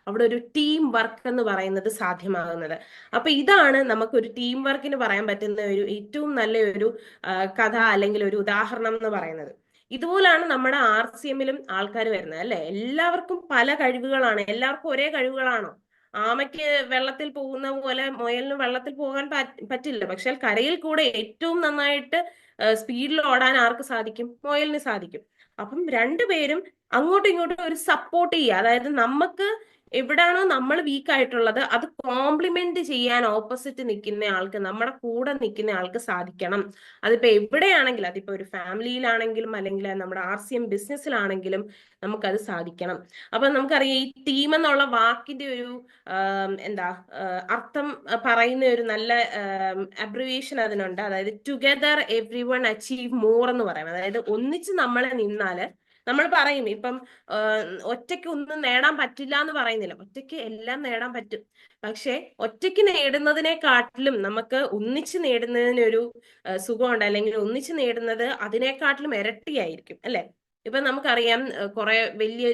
അവിടെ ഒരു ടീം വർക്ക് എന്ന് പറയുന്നത് സാധ്യമാകുന്നത്. അപ്പൊ ഇതാണ് നമുക്കൊരു ടീം വർക്കിന് പറയാൻ പറ്റുന്ന ഒരു ഏറ്റവും നല്ല ഒരു കഥ, അല്ലെങ്കിൽ ഒരു ഉദാഹരണം എന്ന് പറയുന്നത്. ഇതുപോലാണ് നമ്മുടെ RCM-ലും ആൾക്കാർ വരുന്നത്, അല്ലെ? എല്ലാവർക്കും പല കഴിവുകളാണ്. എല്ലാവർക്കും ഒരേ കഴിവുകളാണോ? ആമയ്ക്ക് വെള്ളത്തിൽ പോകുന്ന പോലെ മുയലിന് വെള്ളത്തിൽ പോകാൻ പറ്റില്ല. പക്ഷെ കരയിൽ കൂടെ ഏറ്റവും നന്നായിട്ട് സ്പീഡിൽ ഓടാൻ ആർക്ക് സാധിക്കും? മുയലിന് സാധിക്കും. അപ്പം രണ്ടുപേരും അങ്ങോട്ടും ഇങ്ങോട്ടും ഒരു സപ്പോർട്ട് ചെയ്യുക. അതായത് നമുക്ക് എവിടാണോ നമ്മൾ വീക്ക് ആയിട്ടുള്ളത് അത് കോംപ്ലിമെന്റ് ചെയ്യാൻ ഓപ്പോസിറ്റ് നിൽക്കുന്ന ആൾക്ക്, നമ്മുടെ കൂടെ നിൽക്കുന്ന ആൾക്ക് സാധിക്കണം. അതിപ്പോ എവിടെയാണെങ്കിലും, അതിപ്പോ ഒരു ഫാമിലിയിലാണെങ്കിലും അല്ലെങ്കിൽ നമ്മുടെ RCM ബിസിനസ്സിലാണെങ്കിലും നമുക്കത് സാധിക്കണം. അപ്പൊ നമുക്കറിയാം ഈ ടീം എന്നുള്ള വാക്കിന്റെ ഒരു എന്താ അർത്ഥം പറയുന്ന ഒരു നല്ല അബ്രിവിയേഷൻ അതിനുണ്ട്. അതായത് together every one achieve more എന്ന് പറയും. അതായത് ഒന്നിച്ച് നമ്മളെ നിന്നാല് നമ്മൾ പറയും ഇപ്പം ഒറ്റയ്ക്ക് ഒന്നും നേടാൻ പറ്റില്ല എന്ന് പറയുന്നില്ല. ഒറ്റയ്ക്ക് എല്ലാം നേടാൻ പറ്റും. പക്ഷെ ഒറ്റയ്ക്ക് നേടുന്നതിനെക്കാട്ടിലും നമുക്ക് ഒന്നിച്ച് നേടുന്നതിനൊരു സുഖമുണ്ട്. അല്ലെങ്കിൽ ഒന്നിച്ച് നേടുന്നത് അതിനെക്കാട്ടിലും ഇരട്ടിയായിരിക്കും, അല്ലെ? ഇപ്പൊ നമുക്കറിയാം കുറെ വലിയ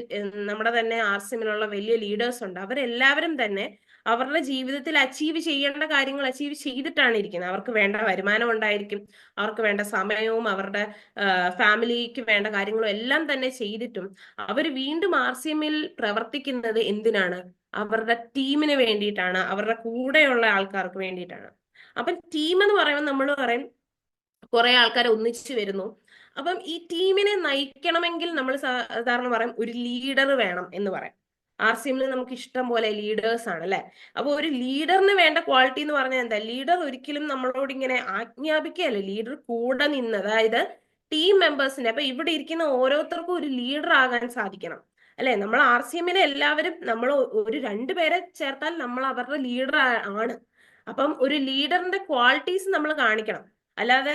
നമ്മുടെ തന്നെ RCMലുള്ള വലിയ ലീഡേഴ്സ് ഉണ്ട്. അവരെല്ലാവരും തന്നെ അവരുടെ ജീവിതത്തിൽ അച്ചീവ് ചെയ്യേണ്ട കാര്യങ്ങൾ അച്ചീവ് ചെയ്തിട്ടാണ് ഇരിക്കുന്നത്. അവർക്ക് വേണ്ട വരുമാനം ഉണ്ടായിരിക്കും, അവർക്ക് വേണ്ട സമയവും അവരുടെ ഫാമിലിക്ക് വേണ്ട കാര്യങ്ങളും എല്ലാം തന്നെ ചെയ്തിട്ടും അവർ വീണ്ടും RCMൽ പ്രവർത്തിക്കുന്നത് എന്തിനാണ്? അവരുടെ ടീമിന് വേണ്ടിയിട്ടാണ്, അവരുടെ കൂടെയുള്ള ആൾക്കാർക്ക് വേണ്ടിയിട്ടാണ്. അപ്പം ടീം എന്ന് പറയുമ്പോൾ നമ്മൾ പറയും കുറെ ആൾക്കാർ ഒന്നിച്ചു വരുന്നു. അപ്പം ഈ ടീമിനെ നയിക്കണമെങ്കിൽ നമ്മൾ സാധാരണ പറയും ഒരു ലീഡർ വേണം എന്ന് പറയാം. RCMൽ നമുക്ക് ഇഷ്ടം പോലെ ലീഡേഴ്സ് ആണ്, അല്ലെ? അപ്പൊ ഒരു ലീഡറിന് വേണ്ട ക്വാളിറ്റി എന്ന് പറഞ്ഞാൽ എന്താ? ലീഡർ ഒരിക്കലും നമ്മളോട് ഇങ്ങനെ ആജ്ഞാപിക്കുകയല്ല, ലീഡർ കൂടെ നിന്ന്, അതായത് ടീം മെമ്പേഴ്സിന്റെ, അപ്പൊ ഇവിടെ ഇരിക്കുന്ന ഓരോരുത്തർക്കും ഒരു ലീഡർ ആകാൻ സാധിക്കണം, അല്ലെ? നമ്മൾ RCMലെ എല്ലാവരും നമ്മൾ ഒരു രണ്ടുപേരെ ചേർത്താൽ നമ്മൾ അവരുടെ ലീഡർ ആണ്. അപ്പം ഒരു ലീഡറിന്റെ ക്വാളിറ്റീസ് നമ്മൾ കാണിക്കണം. അല്ലാതെ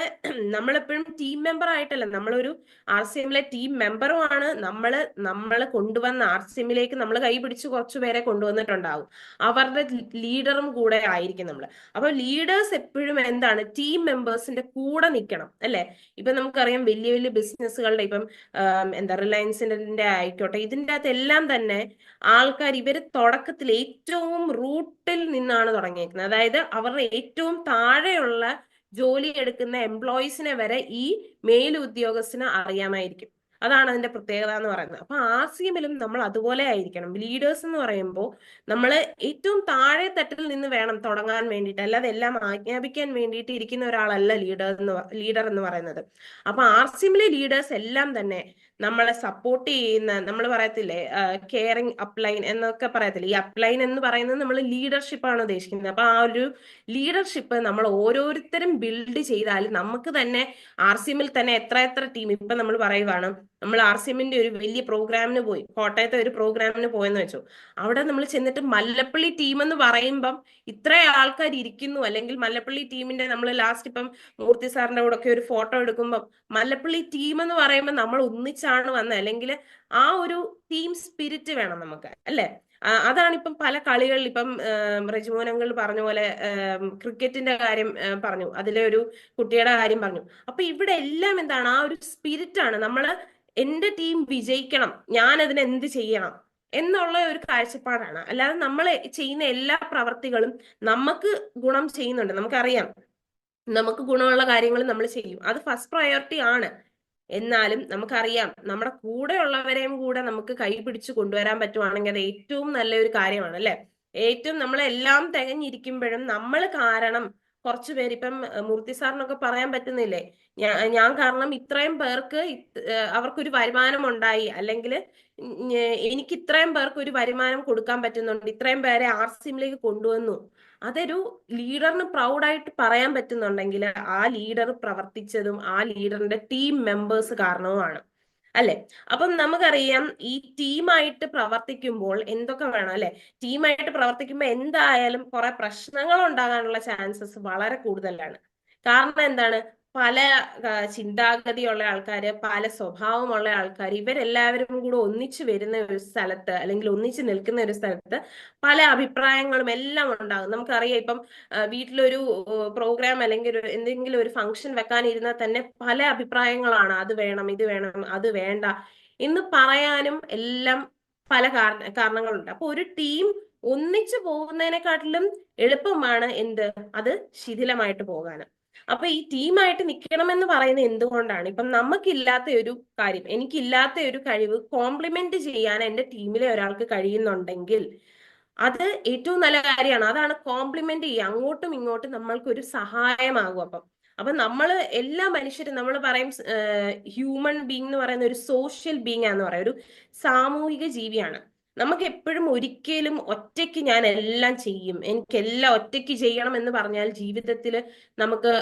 നമ്മളെപ്പോഴും ടീം മെമ്പർ ആയിട്ടല്ല, നമ്മളൊരു RCMലെ ടീം മെമ്പറുമാണ്. നമ്മള് കൊണ്ടുവന്ന RCMലേക്ക് നമ്മൾ കൈ പിടിച്ച് കുറച്ചു പേരെ കൊണ്ടുവന്നിട്ടുണ്ടാവും. അവരുടെ ലീഡറും കൂടെ ആയിരിക്കും നമ്മൾ. അപ്പൊ ലീഡേഴ്സ് എപ്പോഴും എന്താണ്? ടീം മെമ്പേഴ്സിന്റെ കൂടെ നിൽക്കണം, അല്ലെ? ഇപ്പൊ നമുക്കറിയാം വലിയ വലിയ ബിസിനസ്സുകളുടെ ഇപ്പം എന്താ റിലയൻസിന്റെ ആയിക്കോട്ടെ, ഇതിൻ്റെ അകത്ത് എല്ലാം തന്നെ ആൾക്കാർ ഇവര് തുടക്കത്തിൽ ഏറ്റവും റൂട്ടിൽ നിന്നാണ് തുടങ്ങിയേക്കുന്നത്. അതായത് അവരുടെ ഏറ്റവും താഴെയുള്ള ജോലി എടുക്കുന്ന എംപ്ലോയീസിനെ വരെ ഈ മേലുദ്യോഗസ്ഥന് അറിയാമായിരിക്കും. അതാണ് അതിന്റെ പ്രത്യേകത എന്ന് പറയുന്നത്. അപ്പൊ RCMലും നമ്മൾ അതുപോലെ ആയിരിക്കണം. ലീഡേഴ്സ് എന്ന് പറയുമ്പോൾ നമ്മൾ ഏറ്റവും താഴെ തട്ടിൽ നിന്ന് വേണം തുടങ്ങാൻ വേണ്ടിയിട്ട്, അല്ലാതെ എല്ലാം ആജ്ഞാപിക്കാൻ വേണ്ടിയിട്ട് ഇരിക്കുന്ന ഒരാളല്ല ലീഡർ എന്ന് പറയുന്നത്. അപ്പൊ RCMലെ ലീഡേഴ്സ് എല്ലാം തന്നെ നമ്മളെ സപ്പോർട്ട് ചെയ്യുന്ന, നമ്മൾ പറയത്തില്ലേ കെയറിങ് അപ്ലൈൻ എന്നൊക്കെ പറയത്തില്ലേ, ഈ അപ്ലൈൻ എന്ന് പറയുന്നത് നമ്മൾ ലീഡർഷിപ്പ് ആണ് ഉദ്ദേശിക്കുന്നത്. അപ്പൊ ആ ഒരു ലീഡർഷിപ്പ് നമ്മൾ ഓരോരുത്തരും ബിൽഡ് ചെയ്താൽ നമുക്ക് തന്നെ RCMൽ തന്നെ എത്ര ടീം, ഇപ്പൊ നമ്മൾ പറയുവാണ് നമ്മൾ RCMന്റെ ഒരു വലിയ പ്രോഗ്രാമിന് പോയി, കോട്ടയത്തെ ഒരു പ്രോഗ്രാമിന് പോയെന്ന് വെച്ചു. അവിടെ നമ്മൾ ചെന്നിട്ട് മല്ലപ്പള്ളി ടീം എന്ന് പറയുമ്പം ഇത്ര ആൾക്കാർ ഇരിക്കുന്നു, അല്ലെങ്കിൽ മല്ലപ്പള്ളി ടീമിന്റെ നമ്മൾ ലാസ്റ്റ് ഇപ്പം മൂർത്തി സാറിന്റെ കൂടെ ഒക്കെ ഒരു ഫോട്ടോ എടുക്കുമ്പോൾ മല്ലപ്പള്ളി ടീം എന്ന് പറയുമ്പോൾ നമ്മൾ ഒന്നിച്ചാണ് വന്നത്, അല്ലെങ്കിൽ ആ ഒരു ടീം സ്പിരിറ്റ് വേണം നമുക്ക്, അല്ലെ? അതാണ് ഇപ്പം പല കളികളിൽ ഇപ്പം റജിമോനങ്ങൾ പറഞ്ഞ പോലെ ക്രിക്കറ്റിന്റെ കാര്യം പറഞ്ഞു, അതിലെ ഒരു കുട്ടിയുടെ കാര്യം പറഞ്ഞു. അപ്പൊ ഇവിടെ എല്ലാം എന്താണ്? ആ ഒരു സ്പിരിറ്റ് ആണ്. നമ്മള് എന്റെ ടീം വിജയിക്കണം, ഞാൻ അതിന് എന്ത് ചെയ്യണം എന്നുള്ള ഒരു കാഴ്ചപ്പാടാണ്. അല്ലാതെ നമ്മൾ ചെയ്യുന്ന എല്ലാ പ്രവർത്തികളും നമുക്ക് ഗുണം ചെയ്യുന്നുണ്ട്, നമുക്കറിയാം നമുക്ക് ഗുണമുള്ള കാര്യങ്ങൾ നമ്മൾ ചെയ്യും, അത് ഫസ്റ്റ് പ്രയോറിറ്റി ആണ്. എന്നാലും നമുക്കറിയാം നമ്മുടെ കൂടെയുള്ളവരെയും കൂടെ നമുക്ക് കൈ പിടിച്ചു കൊണ്ടുവരാൻ പറ്റുവാണെങ്കിൽ അത് ഏറ്റവും നല്ലൊരു കാര്യമാണ്, അല്ലെ? ഏറ്റവും നമ്മളെല്ലാം തികഞ്ഞിരിക്കുമ്പോഴും നമ്മൾ കാരണം കുറച്ചു പേര്, ഇപ്പം മൂർത്തി സാറിനൊക്കെ പറയാൻ പറ്റുന്നില്ലേ, ഞാൻ കാരണം ഇത്രയും പേർക്ക് അവർക്കൊരു വരുമാനം ഉണ്ടായി, അല്ലെങ്കിൽ എനിക്ക് ഇത്രയും പേർക്ക് ഒരു വരുമാനം കൊടുക്കാൻ പറ്റുന്നുണ്ട്, ഇത്രയും പേരെ RCMലേക്ക് കൊണ്ടുവന്നു. അതൊരു ലീഡറിന് പ്രൗഡായിട്ട് പറയാൻ പറ്റുന്നുണ്ടെങ്കിൽ ആ ലീഡർ പ്രവർത്തിച്ചതും ആ ലീഡറിന്റെ ടീം മെമ്പേഴ്സ് കാരണവുമാണ്, അല്ലെ? അപ്പം നമുക്കറിയാം ഈ ടീമായിട്ട് പ്രവർത്തിക്കുമ്പോൾ എന്തൊക്കെ വേണം, അല്ലെ? ടീമായിട്ട് പ്രവർത്തിക്കുമ്പോൾ എന്തായാലും കുറെ പ്രശ്നങ്ങൾ ഉണ്ടാകാനുള്ള ചാൻസസ് വളരെ കൂടുതലാണ്. കാരണം എന്താണ്? പല ചിന്താഗതിയുള്ള ആൾക്കാര്, പല സ്വഭാവമുള്ള ആൾക്കാർ, ഇവരെല്ലാവരും കൂടെ ഒന്നിച്ചു വരുന്ന ഒരു സ്ഥലത്ത്, അല്ലെങ്കിൽ ഒന്നിച്ചു നിൽക്കുന്ന ഒരു സ്ഥലത്ത് പല അഭിപ്രായങ്ങളും എല്ലാം ഉണ്ടാകും. നമുക്കറിയാം ഇപ്പം വീട്ടിലൊരു പ്രോഗ്രാം അല്ലെങ്കിൽ എന്തെങ്കിലും ഒരു ഫംഗ്ഷൻ വെക്കാനിരുന്നാൽ തന്നെ പല അഭിപ്രായങ്ങളാണ്. അത് വേണം, ഇത് വേണം, അത് വേണ്ട എന്ന് പറയാനും എല്ലാം പല കാരണങ്ങളുണ്ട്. അപ്പൊ ഒരു ടീം ഒന്നിച്ചു പോകുന്നതിനെക്കാട്ടിലും എളുപ്പമാണ് എന്ത്? അത് ശിഥിലമായിട്ട് പോകാൻ. അപ്പൊ ഈ ടീമായിട്ട് നിൽക്കണമെന്ന് പറയുന്നത് എന്തുകൊണ്ടാണ്? ഇപ്പം നമുക്കില്ലാത്ത ഒരു കാര്യം, എനിക്കില്ലാത്ത ഒരു കഴിവ് കോംപ്ലിമെന്റ് ചെയ്യാൻ എന്റെ ടീമിലെ ഒരാൾക്ക് കഴിയുന്നുണ്ടെങ്കിൽ അത് ഏറ്റവും നല്ല കാര്യമാണ്. അതാണ് കോംപ്ലിമെന്റ് ചെയ്യുക, അങ്ങോട്ടും ഇങ്ങോട്ടും നമ്മൾക്ക് ഒരു സഹായമാകും. അപ്പൊ നമ്മൾ എല്ലാ മനുഷ്യരും, നമ്മൾ പറയും ഹ്യൂമൻ ബീങ് എന്ന് പറയുന്ന ഒരു സോഷ്യൽ ബീങ് ആന്ന് പറയാം, ഒരു സാമൂഹിക ജീവിയാണ്. നമുക്ക് എപ്പോഴും ഒരിക്കലും ഒറ്റയ്ക്ക് ഞാൻ എല്ലാം ചെയ്യും, എനിക്കെല്ലാം ഒറ്റയ്ക്ക് ചെയ്യണം എന്ന് പറഞ്ഞാൽ ജീവിതത്തിൽ നമുക്ക്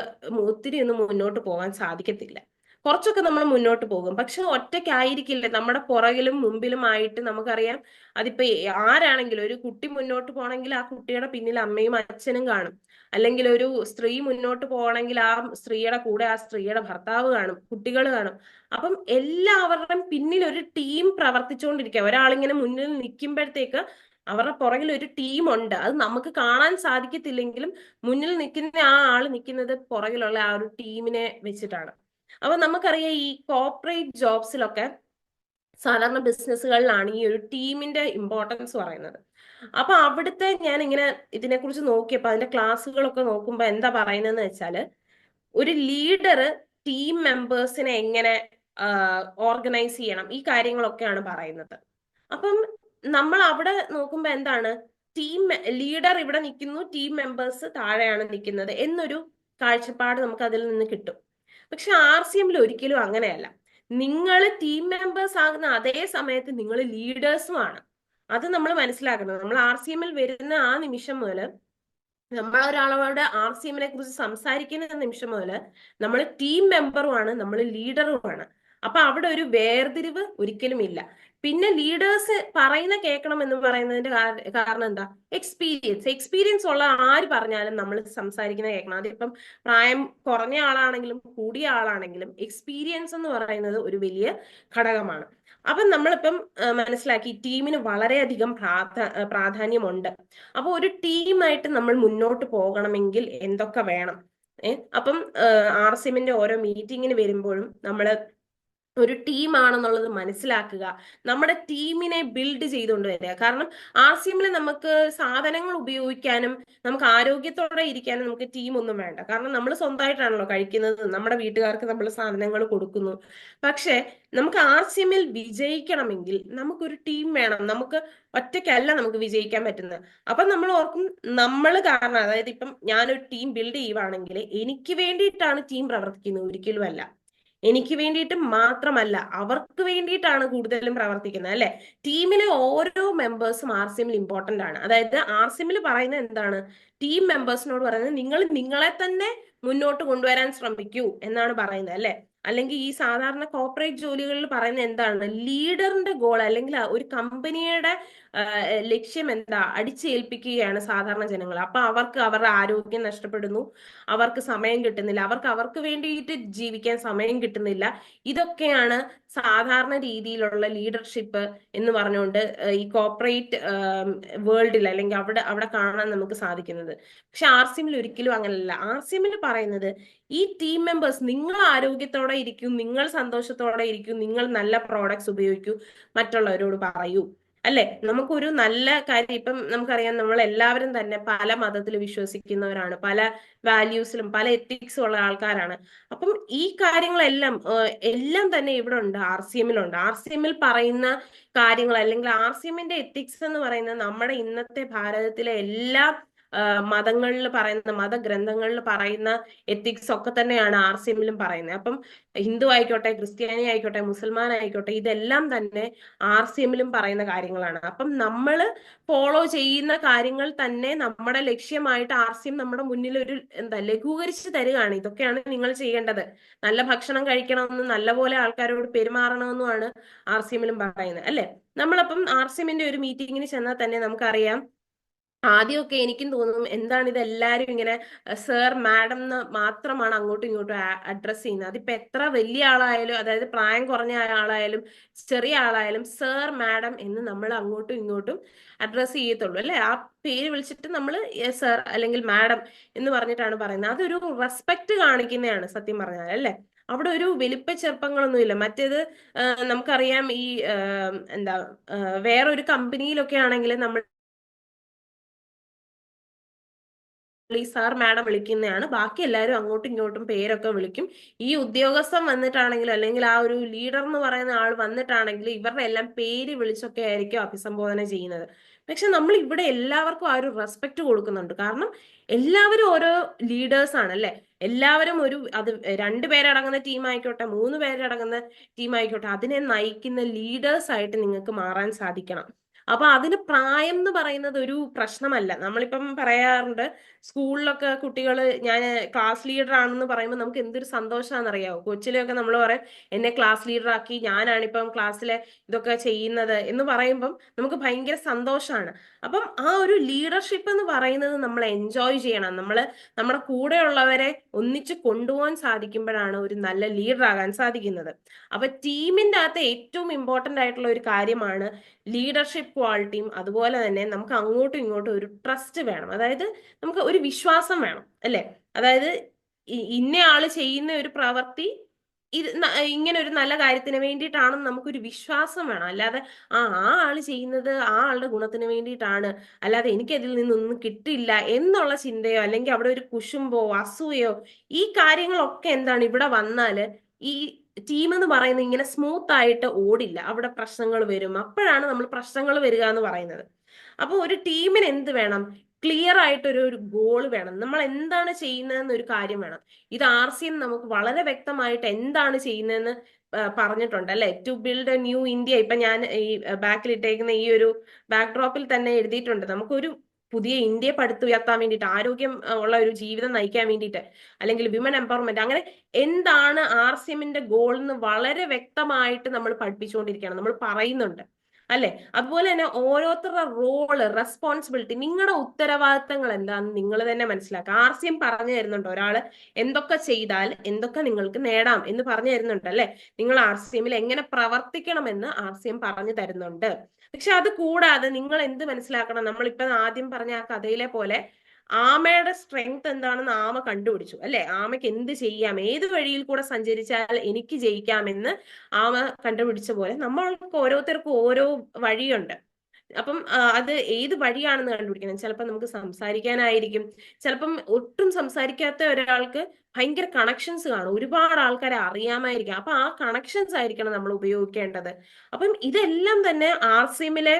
ഒത്തിരി ഒന്നും മുന്നോട്ട് പോകാൻ സാധിക്കത്തില്ല. കുറച്ചൊക്കെ നമ്മൾ മുന്നോട്ട് പോകും, പക്ഷെ ഒറ്റയ്ക്കായിരിക്കില്ല. നമ്മുടെ പുറകിലും മുമ്പിലുമായിട്ട് നമുക്കറിയാം, അതിപ്പോ ആരാണെങ്കിലും, ഒരു കുട്ടി മുന്നോട്ട് പോകണമെങ്കിൽ ആ കുട്ടിയുടെ പിന്നിൽ അമ്മയും അച്ഛനും കാണും. അല്ലെങ്കിൽ ഒരു സ്ത്രീ മുന്നോട്ട് പോകണമെങ്കിൽ ആ സ്ത്രീയുടെ കൂടെ ആ സ്ത്രീയുടെ ഭർത്താവ് കാണും, കുട്ടികൾ കാണും. അപ്പം എല്ലാവരുടെയും പിന്നിൽ ഒരു ടീം പ്രവർത്തിച്ചുകൊണ്ടിരിക്കുക. ഒരാളിങ്ങനെ മുന്നിൽ നിൽക്കുമ്പോഴത്തേക്ക് അവരുടെ പുറകിൽ ഒരു ടീം ഉണ്ട്. അത് നമുക്ക് കാണാൻ സാധിക്കത്തില്ലെങ്കിലും മുന്നിൽ നിൽക്കുന്ന ആ ആള് നിൽക്കുന്നത് പുറകിലുള്ള ആ ഒരു ടീമിനെ വെച്ചിട്ടാണ്. അപ്പൊ നമുക്കറിയാം, ഈ കോർപ്പറേറ്റ് ജോബ്സിലൊക്കെ, സാധാരണ ബിസിനസ്സുകളിലാണ് ഈ ഒരു ടീമിന്റെ ഇമ്പോർട്ടൻസ് പറയുന്നത്. അപ്പൊ അവിടുത്തെ ഞാൻ ഇങ്ങനെ ഇതിനെക്കുറിച്ച് നോക്കിയപ്പോ അതിന്റെ ക്ലാസ്സുകളൊക്കെ നോക്കുമ്പോ എന്താ പറയുന്നതെന്ന് വെച്ചാല്, ഒരു ലീഡർ ടീം മെമ്പേഴ്സിനെ എങ്ങനെ ഓർഗനൈസ് ചെയ്യണം, ഈ കാര്യങ്ങളൊക്കെയാണ് പറയുന്നത്. അപ്പം നമ്മൾ അവിടെ നോക്കുമ്പോ എന്താണ്, ടീം ലീഡർ ഇവിടെ നിൽക്കുന്നു, ടീം മെമ്പേഴ്സ് താഴെയാണ് നിൽക്കുന്നത് എന്നൊരു കാഴ്ചപ്പാട് നമുക്ക് അതിൽ നിന്ന് കിട്ടും. പക്ഷെ RCMൽ ഒരിക്കലും അങ്ങനെയല്ല. നിങ്ങൾ ടീം മെമ്പേഴ്സ് ആകുന്ന അതേ സമയത്ത് നിങ്ങൾ ലീഡേഴ്സും ആണ്. അത് നമ്മൾ മനസ്സിലാക്കണം. നമ്മൾ RCMൽ വരുന്ന ആ നിമിഷം മുതൽ, നമ്മൾ ഒരാളോട് RCMനെ കുറിച്ച് സംസാരിക്കുന്ന നിമിഷം മുതൽ നമ്മൾ ടീം മെമ്പറുമാണ്, നമ്മൾ ലീഡറുമാണ്. അപ്പൊ അവിടെ ഒരു വേർതിരിവ് ഒരിക്കലും ഇല്ല. പിന്നെ ലീഡേഴ്സ് പറയുന്ന കേൾക്കണം എന്ന് പറയുന്നതിന്റെ കാരണം എന്താ? എക്സ്പീരിയൻസ് ഉള്ള ആര് പറഞ്ഞാലും നമ്മൾ സംസാരിക്കുന്ന കേൾക്കണം. അതിപ്പം പ്രായം കുറഞ്ഞ ആളാണെങ്കിലും കൂടിയ ആളാണെങ്കിലും എക്സ്പീരിയൻസ് എന്ന് പറയുന്നത് ഒരു വലിയ ഘടകമാണ്. അപ്പൊ നമ്മളിപ്പം മനസ്സിലാക്കി ടീമിന് വളരെയധികം പ്രാധാന്യമുണ്ട്. അപ്പൊ ഒരു ടീമായിട്ട് നമ്മൾ മുന്നോട്ട് പോകണമെങ്കിൽ എന്തൊക്കെ വേണം? അപ്പം RCMന്റെ ഓരോ മീറ്റിങ്ങിന് വരുമ്പോഴും നമ്മൾ ഒരു ടീമാണെന്നുള്ളത് മനസ്സിലാക്കുക, നമ്മുടെ ടീമിനെ ബിൽഡ് ചെയ്തുകൊണ്ട് വരിക. കാരണം RCMൽ നമുക്ക് സാധനങ്ങൾ ഉപയോഗിക്കാനും നമുക്ക് ആരോഗ്യത്തോടെ ഇരിക്കാനും നമുക്ക് ടീം ഒന്നും വേണ്ട. കാരണം നമ്മൾ സ്വന്തമായിട്ടാണല്ലോ കഴിക്കുന്നത്, നമ്മുടെ വീട്ടുകാർക്ക് നമ്മൾ സാധനങ്ങൾ കൊടുക്കുന്നു. പക്ഷെ നമുക്ക് RCMൽ വിജയിക്കണമെങ്കിൽ നമുക്കൊരു ടീം വേണം. നമുക്ക് ഒറ്റയ്ക്കല്ല നമുക്ക് വിജയിക്കാൻ പറ്റുന്നത്. അപ്പൊ നമ്മൾ ഓർക്കും, നമ്മൾ കാരണം, അതായത് ഇപ്പം ഞാനൊരു ടീം ബിൽഡ് ചെയ്യുവാണെങ്കിൽ എനിക്ക് വേണ്ടിയിട്ടാണ് ടീം പ്രവർത്തിക്കുന്നത്, ഒരിക്കലും അല്ല. എനിക്ക് വേണ്ടിയിട്ട് മാത്രമല്ല, അവർക്ക് വേണ്ടിയിട്ടാണ് കൂടുതലും പ്രവർത്തിക്കുന്നത്, അല്ലെ? ടീമിലെ ഓരോ മെമ്പേഴ്സും RCMൽ ഇമ്പോർട്ടന്റ് ആണ്. അതായത് RCMൽ പറയുന്നത് എന്താണ്? ടീം മെമ്പേഴ്സിനോട് പറയുന്നത് നിങ്ങൾ നിങ്ങളെ തന്നെ മുന്നോട്ട് കൊണ്ടുവരാൻ ശ്രമിക്കൂ എന്നാണ് പറയുന്നത്, അല്ലെ? അല്ലെങ്കിൽ ഈ സാധാരണ കോർപ്പറേറ്റ് ജോലികളിൽ പറയുന്നത് എന്താണ്? ലീഡറിന്റെ ഗോൾ, അല്ലെങ്കിൽ ഒരു കമ്പനിയുടെ ലക്ഷ്യം എന്താ? അടിച്ചേൽപ്പിക്കുകയാണ് സാധാരണ ജനങ്ങൾ. അപ്പൊ അവർക്ക് അവരുടെ ആരോഗ്യം നഷ്ടപ്പെടുന്നു, അവർക്ക് സമയം കിട്ടുന്നില്ല, അവർക്ക് അവർക്ക് വേണ്ടിയിട്ട് ജീവിക്കാൻ സമയം കിട്ടുന്നില്ല. ഇതൊക്കെയാണ് സാധാരണ രീതിയിലുള്ള ലീഡർഷിപ്പ് എന്ന് പറഞ്ഞുകൊണ്ട് ഈ കോർപ്പറേറ്റ് വേൾഡിൽ, അല്ലെങ്കിൽ അവിടെ അവിടെ കാണാൻ നമുക്ക് സാധിക്കുന്നത്. പക്ഷെ RCMൽ ഒരിക്കലും അങ്ങനെയല്ല. RCMൽ പറയുന്നത്, ഈ ടീം മെമ്പേഴ്സ് നിങ്ങൾ ആരോഗ്യത്തോടെ ഇരിക്കും, നിങ്ങൾ സന്തോഷത്തോടെ ഇരിക്കും, നിങ്ങൾ നല്ല പ്രോഡക്ട്സ് ഉപയോഗിക്കൂ, മറ്റുള്ളവരോട് പറയൂ, അല്ലെ? നമുക്കൊരു നല്ല കാര്യം, ഇപ്പം നമുക്കറിയാം, നമ്മൾ എല്ലാവരും തന്നെ പല മതത്തിൽ വിശ്വസിക്കുന്നവരാണ്, പല വാല്യൂസിലും പല എത്തിക്സും ഉള്ള ആൾക്കാരാണ്. അപ്പം ഈ കാര്യങ്ങളെല്ലാം എല്ലാം തന്നെ ഇവിടെ ഉണ്ട്, RCMലുണ്ട്. RCMൽ പറയുന്ന കാര്യങ്ങൾ, അല്ലെങ്കിൽ RCMന്റെ എത്തിക്സ് എന്ന് പറയുന്നത് നമ്മുടെ ഇന്നത്തെ ഭാരതത്തിലെ എല്ലാ മതങ്ങളിൽ പറയുന്ന, മതഗ്രന്ഥങ്ങളിൽ പറയുന്ന എത്തിക്സ് ഒക്കെ തന്നെയാണ് RCMലും പറയുന്നത്. അപ്പം ഹിന്ദു ആയിക്കോട്ടെ, ക്രിസ്ത്യാനി ആയിക്കോട്ടെ, മുസൽമാൻ ആയിക്കോട്ടെ, ഇതെല്ലാം തന്നെ RCMലും പറയുന്ന കാര്യങ്ങളാണ്. അപ്പം നമ്മൾ ഫോളോ ചെയ്യുന്ന കാര്യങ്ങൾ തന്നെ നമ്മുടെ ലക്ഷ്യമായിട്ട് RCM നമ്മുടെ മുന്നിൽ ഒരു എന്താ ലഘൂകരിച്ച് തരികയാണ്. ഇതൊക്കെയാണ് നിങ്ങൾ ചെയ്യേണ്ടത്, നല്ല ഭക്ഷണം കഴിക്കണമെന്നും നല്ലപോലെ ആൾക്കാരോട് പെരുമാറണമെന്നുമാണ് RCMലും പറയുന്നത്, അല്ലെ? നമ്മളപ്പം RCMന്റെ ഒരു മീറ്റിങ്ങിന് ചെന്നാൽ തന്നെ നമുക്കറിയാം, ആദ്യമൊക്കെ എനിക്കും തോന്നും, എന്താണ് ഇത് എല്ലാരും ഇങ്ങനെ സർ മാഡം എന്ന് മാത്രമാണ് അങ്ങോട്ടും ഇങ്ങോട്ടും അഡ്രസ് ചെയ്യുന്നത്. അതിപ്പോ എത്ര വലിയ ആളായാലും, അതായത് പ്രായം കുറഞ്ഞ ആളായാലും ചെറിയ ആളായാലും സർ മാഡം എന്ന് നമ്മൾ അങ്ങോട്ടും ഇങ്ങോട്ടും അഡ്രസ് ചെയ്യത്തുള്ളൂ, അല്ലെ? ആ പേര് വിളിച്ചിട്ട് നമ്മൾ സർ അല്ലെങ്കിൽ മാഡം എന്ന് പറഞ്ഞിട്ടാണ് പറയുന്നത്. അതൊരു റെസ്പെക്ട് കാണിക്കുന്നതാണ് സത്യം പറഞ്ഞാൽ, അല്ലെ? അവിടെ ഒരു വലിപ്പ ചെറുപ്പങ്ങളൊന്നുമില്ല. മറ്റേത് നമുക്കറിയാം, ഈ എന്താ വേറൊരു കമ്പനിയിലൊക്കെ ആണെങ്കിൽ നമ്മൾ സാർ മാഡം വിളിക്കുന്നതാണ്, ബാക്കി എല്ലാവരും അങ്ങോട്ടും ഇങ്ങോട്ടും പേരൊക്കെ വിളിക്കും. ഈ ഉദ്യോഗസ്ഥൻ വന്നിട്ടാണെങ്കിലും അല്ലെങ്കിൽ ആ ഒരു ലീഡർ എന്ന് പറയുന്ന ആൾ വന്നിട്ടാണെങ്കിലും ഇവരുടെ എല്ലാം പേര് വിളിച്ചൊക്കെ ആയിരിക്കും അഭിസംബോധന ചെയ്യുന്നത്. പക്ഷെ നമ്മൾ ഇവിടെ എല്ലാവർക്കും ആ ഒരു റെസ്പെക്ട് കൊടുക്കുന്നുണ്ട്. കാരണം എല്ലാവരും ഓരോ ലീഡേഴ്സ് ആണ് അല്ലെ. എല്ലാവരും ഒരു അത് 2 പേരടങ്ങുന്ന ടീം ആയിക്കോട്ടെ, 3 പേരടങ്ങുന്ന ടീം ആയിക്കോട്ടെ, അതിനെ നയിക്കുന്ന ലീഡേഴ്സ് ആയിട്ട് നിങ്ങൾക്ക് മാറാൻ സാധിക്കണം. അപ്പൊ അതിന് പ്രായം എന്ന് പറയുന്നത് ഒരു പ്രശ്നമല്ല. നമ്മളിപ്പം പറയാറുണ്ട് സ്കൂളിലൊക്കെ കുട്ടികൾ, ഞാൻ ക്ലാസ് ലീഡർ ആണെന്ന് പറയുമ്പോൾ നമുക്ക് എന്തൊരു സന്തോഷമാണെന്നറിയാവോ. കൊച്ചിലെയൊക്കെ നമ്മൾ പറയും എന്നെ ക്ലാസ് ലീഡർ ആക്കി, ഞാനാണിപ്പം ക്ലാസ്സിലെ ഇതൊക്കെ ചെയ്യുന്നത് എന്ന് പറയുമ്പം നമുക്ക് ഭയങ്കര സന്തോഷമാണ്. അപ്പം ആ ഒരു ലീഡർഷിപ്പ് എന്ന് പറയുന്നത് നമ്മൾ എൻജോയ് ചെയ്യണം. നമ്മൾ നമ്മുടെ കൂടെയുള്ളവരെ ഒന്നിച്ച് കൊണ്ടുപോകാൻ സാധിക്കുമ്പോഴാണ് ഒരു നല്ല ലീഡർ ആകാൻ സാധിക്കുന്നത്. അപ്പൊ ടീമിന്റെ അകത്ത് ഏറ്റവും ഇമ്പോർട്ടന്റ് ആയിട്ടുള്ള ഒരു കാര്യമാണ് ലീഡർഷിപ്പ് ക്വാളിറ്റിയും. അതുപോലെ തന്നെ നമുക്ക് അങ്ങോട്ടും ഇങ്ങോട്ടും ഒരു ട്രസ്റ്റ് വേണം. അതായത് നമുക്ക് ഒരു വിശ്വാസം വേണം അല്ലെ. അതായത് ഇന്ന ആള് ചെയ്യുന്ന ഒരു പ്രവൃത്തി ഇത് ഇങ്ങനെ ഒരു നല്ല കാര്യത്തിന് വേണ്ടിയിട്ടാണെന്ന് നമുക്കൊരു വിശ്വാസം വേണം. അല്ലാതെ ആ ആള് ചെയ്യുന്നത് ആ ആളുടെ ഗുണത്തിന് വേണ്ടിയിട്ടാണ്, അല്ലാതെ എനിക്കതിൽ നിന്നൊന്നും കിട്ടില്ല എന്നുള്ള ചിന്തയോ അല്ലെങ്കിൽ അവിടെ ഒരു കുശുമ്പോ അസൂയോ ഈ കാര്യങ്ങളൊക്കെ എന്താണ് ഇവിടെ വന്നാല് ഈ ടീം എന്ന് പറയുന്നത് ഇങ്ങനെ സ്മൂത്ത് ആയിട്ട് ഓടില്ല. അവിടെ പ്രശ്നങ്ങൾ വരും. അപ്പോഴാണ് നമ്മൾ പ്രശ്നങ്ങൾ വരിക എന്ന് പറയുന്നത്. അപ്പൊ ഒരു ടീമിന് എന്ത് വേണം? ക്ലിയർ ആയിട്ട് ഒരു ഗോൾ വേണം. നമ്മൾ എന്താണ് ചെയ്യുന്നതെന്ന് ഒരു കാര്യം വേണം. ഇത് RCM നമുക്ക് വളരെ വ്യക്തമായിട്ട് എന്താണ് ചെയ്യുന്നതെന്ന് പറഞ്ഞിട്ടുണ്ട് അല്ലെ. To build a new India. ഇപ്പൊ ഞാൻ ഈ ബാക്കിൽ ഇട്ടേക്കുന്ന ഈ ഒരു ബാക്ക്ഡ്രോപ്പിൽ തന്നെ എഴുതിയിട്ടുണ്ട്. നമുക്കൊരു പുതിയ ഇന്ത്യയെ പടുത്തുയർത്താൻ വേണ്ടിയിട്ട്, ആരോഗ്യം ഉള്ള ഒരു ജീവിതം നയിക്കാൻ വേണ്ടിയിട്ട്, അല്ലെങ്കിൽ വിമൻ എംപവർമെന്റ്, അങ്ങനെ എന്താണ് RCMന്റെ ഗോൾ എന്ന് വളരെ വ്യക്തമായിട്ട് നമ്മൾ പഠിപ്പിച്ചുകൊണ്ടിരിക്കുകയാണ്, നമ്മൾ പറയുന്നുണ്ട് അല്ലെ. അതുപോലെ തന്നെ ഓരോരുത്തരുടെ റോള്, റെസ്പോൺസിബിലിറ്റി, നിങ്ങളുടെ ഉത്തരവാദിത്തങ്ങൾ എന്താണെന്ന് നിങ്ങൾ തന്നെ മനസ്സിലാക്കുക. RCM പറഞ്ഞു തരുന്നുണ്ട് ഒരാള് എന്തൊക്കെ ചെയ്താൽ എന്തൊക്കെ നിങ്ങൾക്ക് നേടാം എന്ന് പറഞ്ഞു തരുന്നുണ്ട് അല്ലെ. നിങ്ങൾ RCMൽ എങ്ങനെ പ്രവർത്തിക്കണമെന്ന് RCM പറഞ്ഞു തരുന്നുണ്ട്. പക്ഷെ അത് കൂടാതെ നിങ്ങൾ എന്ത് മനസ്സിലാക്കണം? നമ്മളിപ്പോ ആദ്യം പറഞ്ഞ ആ കഥയിലെ പോലെ ആമയുടെ സ്ട്രെങ്ത് എന്താണെന്ന് ആമ കണ്ടുപിടിച്ചു അല്ലെ. ആമയ്ക്ക് എന്ത് ചെയ്യാം, ഏത് വഴിയിൽ കൂടെ സഞ്ചരിച്ചാൽ എനിക്ക് ജയിക്കാമെന്ന് ആമ കണ്ടുപിടിച്ച പോലെ നമ്മൾക്ക് ഓരോരുത്തർക്കും ഓരോ വഴിയുണ്ട്. അപ്പം അത് ഏത് വഴിയാണെന്ന് കണ്ടുപിടിക്കണം. ചിലപ്പോൾ നമുക്ക് സംസാരിക്കാനായിരിക്കും. ചിലപ്പം ഒട്ടും സംസാരിക്കാത്ത ഒരാൾക്ക് ഭയങ്കര കണക്ഷൻസ് കാണും, ഒരുപാട് ആൾക്കാരെ അറിയാമായിരിക്കും. അപ്പൊ ആ കണക്ഷൻസ് ആയിരിക്കണം നമ്മൾ ഉപയോഗിക്കേണ്ടത്. അപ്പം ഇതെല്ലാം തന്നെ RCMലെ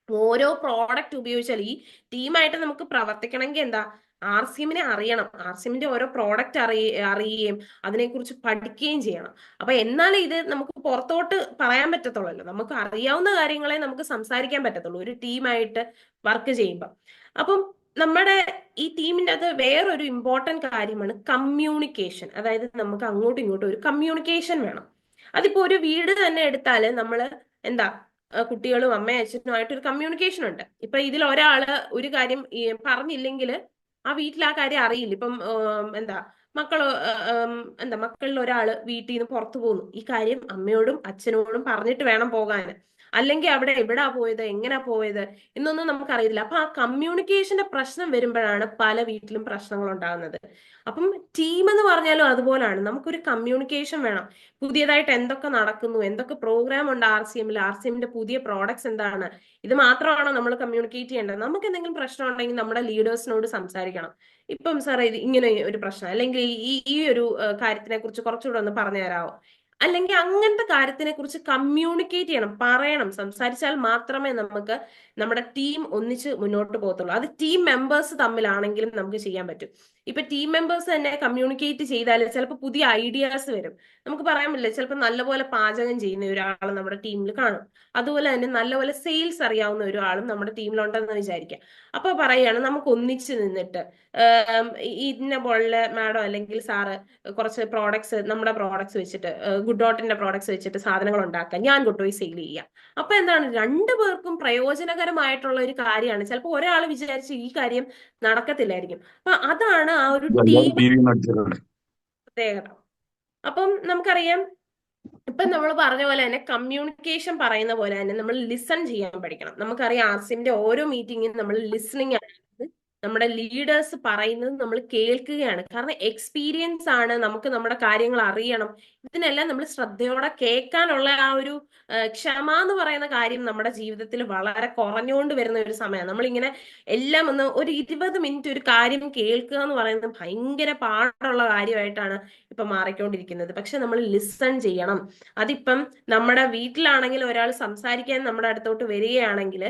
ഓരോ പ്രോഡക്റ്റ് ഉപയോഗിച്ചാൽ ഈ ടീമായിട്ട് നമുക്ക് പ്രവർത്തിക്കണമെങ്കിൽ എന്താ, RCMനെ അറിയണം. RCMന്റെ ഓരോ പ്രോഡക്റ്റ് അറിയുകയും അതിനെക്കുറിച്ച് പഠിക്കുകയും ചെയ്യണം. അപ്പൊ എന്നാലേ ഇത് നമുക്ക് പുറത്തോട്ട് പറയാൻ പറ്റത്തുള്ളല്ലോ. നമുക്ക് അറിയാവുന്ന കാര്യങ്ങളെ നമുക്ക് സംസാരിക്കാൻ പറ്റത്തുള്ളൂ ഒരു ടീമായിട്ട് വർക്ക് ചെയ്യുമ്പോൾ. അപ്പം നമ്മുടെ ഈ ടീമിന്റെ അത് വേറൊരു ഇമ്പോർട്ടന്റ് കാര്യമാണ് കമ്മ്യൂണിക്കേഷൻ. അതായത് നമുക്ക് അങ്ങോട്ടും ഇങ്ങോട്ടും ഒരു കമ്മ്യൂണിക്കേഷൻ വേണം. അതിപ്പോ ഒരു വീട് തന്നെ എടുത്താല് നമ്മള് എന്താ, കുട്ടികളും അമ്മയും അച്ഛനുമായിട്ട് ഒരു കമ്മ്യൂണിക്കേഷൻ ഉണ്ട്. ഇപ്പൊ ഇതിൽ ഒരാള് ഒരു കാര്യം പറഞ്ഞില്ലെങ്കിൽ ആ വീട്ടിൽ ആ കാര്യം അറിയില്ല. ഇപ്പം എന്താ മക്കള് മക്കളിൽ ഒരാള് വീട്ടിൽ നിന്ന് പുറത്തു പോകുന്നു, ഈ കാര്യം അമ്മയോടും അച്ഛനോടും പറഞ്ഞിട്ട് വേണം പോകാൻ. അല്ലെങ്കിൽ അവിടെ എവിടാ പോയത്, എങ്ങനാ പോയത് എന്നൊന്നും നമുക്കറിയില്ല. അപ്പൊ ആ കമ്മ്യൂണിക്കേഷന്റെ പ്രശ്നം വരുമ്പോഴാണ് പല വീട്ടിലും പ്രശ്നങ്ങൾ ഉണ്ടാകുന്നത്. അപ്പം ടീം എന്ന് പറഞ്ഞാലും അതുപോലാണ്, നമുക്കൊരു കമ്മ്യൂണിക്കേഷൻ വേണം. പുതിയതായിട്ട് എന്തൊക്കെ നടക്കുന്നു, എന്തൊക്കെ പ്രോഗ്രാം ഉണ്ട് RCMൽ, RCMന്റെ പുതിയ പ്രോഡക്ട്സ് എന്താണ്, ഇത് മാത്രമാണോ നമ്മൾ കമ്മ്യൂണിക്കേറ്റ് ചെയ്യേണ്ടത്? നമുക്ക് എന്തെങ്കിലും പ്രശ്നം ഉണ്ടെങ്കിൽ നമ്മുടെ ലീഡേഴ്സിനോട് സംസാരിക്കണം. ഇപ്പം സാറേ ഇത് ഇങ്ങനെ ഒരു പ്രശ്നം, അല്ലെങ്കിൽ ഈ ഈ ഒരു കാര്യത്തിനെ കുറിച്ച് കുറച്ചുകൂടെ ഒന്ന് പറഞ്ഞു തരാമോ, അല്ലെങ്കിൽ അങ്ങനത്തെ കാര്യത്തിനെ കുറിച്ച് കമ്മ്യൂണിക്കേറ്റ് ചെയ്യണം, പറയണം. സംസാരിച്ചാൽ മാത്രമേ നമുക്ക് നമ്മുടെ ടീം ഒന്നിച്ച് മുന്നോട്ട് പോകത്തുള്ളൂ. അത് ടീം മെമ്പേഴ്സ് തമ്മിലാണെങ്കിലും നമുക്ക് ചെയ്യാൻ പറ്റും. ഇപ്പൊ ടീം മെമ്പേഴ്സ് തന്നെ കമ്മ്യൂണിക്കേറ്റ് ചെയ്താൽ ചിലപ്പോൾ പുതിയ ഐഡിയാസ് വരും. നമുക്ക് പറയാൻ പറ്റില്ല, ചിലപ്പോൾ നല്ലപോലെ പാചകം ചെയ്യുന്ന ഒരാൾ നമ്മുടെ ടീമിൽ കാണും. അതുപോലെ തന്നെ നല്ലപോലെ സെയിൽസ് അറിയാവുന്ന ഒരാളും നമ്മുടെ ടീമിലുണ്ടെന്ന് വിചാരിക്കാം. അപ്പൊ പറയാണ് നമുക്ക് ഒന്നിച്ച് നിന്നിട്ട് ഇന്ന പോലെ മാഡം അല്ലെങ്കിൽ സാറ് കുറച്ച് പ്രോഡക്ട്സ്, നമ്മുടെ പ്രോഡക്ട്സ് വെച്ചിട്ട്, ഗുഡ് ഡോട്ടിന്റെ പ്രോഡക്ട്സ് വെച്ചിട്ട് സാധനങ്ങൾ ഉണ്ടാക്കാം, ഞാൻ കൊണ്ടുപോയി സെയിൽ ചെയ്യാം. അപ്പൊ എന്താണ്, രണ്ടു പേർക്കും പ്രയോജനകരമായിട്ടുള്ള ഒരു കാര്യമാണ്. ചിലപ്പോൾ ഒരാൾ വിചാരിച്ച് ഈ കാര്യം നടക്കത്തില്ലായിരിക്കും. അപ്പൊ അതാണ് ആ ഒരു ടീം പ്രത്യേകത. അപ്പം നമുക്കറിയാം, ഇപ്പൊ നമ്മൾ പറഞ്ഞ പോലെ തന്നെ കമ്മ്യൂണിക്കേഷൻ പറയുന്ന പോലെ തന്നെ നമ്മൾ ലിസൺ ചെയ്യാൻ പഠിക്കണം. നമുക്കറിയാം RCMന്റെ ഓരോ മീറ്റിംഗും നമ്മൾ ലിസണിങ് ആണ്. നമ്മുടെ ലീഡേഴ്സ് പറയുന്നത് നമ്മൾ കേൾക്കുകയാണ്. കാരണം എക്സ്പീരിയൻസ് ആണ്, നമുക്ക് നമ്മുടെ കാര്യങ്ങൾ അറിയണം. ഇതിനെല്ലാം നമ്മൾ ശ്രദ്ധയോടെ കേൾക്കാനുള്ള ആ ഒരു ക്ഷമ എന്ന് പറയുന്ന കാര്യം നമ്മുടെ ജീവിതത്തിൽ വളരെ കുറഞ്ഞുകൊണ്ട് വരുന്ന ഒരു സമയമാണ്. നമ്മളിങ്ങനെ എല്ലാം ഒന്ന് ഒരു 20 മിനിറ്റ് ഒരു കാര്യം കേൾക്കുക എന്ന് പറയുന്നത് ഭയങ്കര പാടുള്ള കാര്യമായിട്ടാണ് ഇപ്പൊ മാറിക്കൊണ്ടിരിക്കുന്നത്. പക്ഷെ നമ്മൾ ലിസൺ ചെയ്യണം. അതിപ്പം നമ്മുടെ വീട്ടിലാണെങ്കിൽ ഒരാൾ സംസാരിക്കാൻ നമ്മുടെ അടുത്തോട്ട് വരികയാണെങ്കിൽ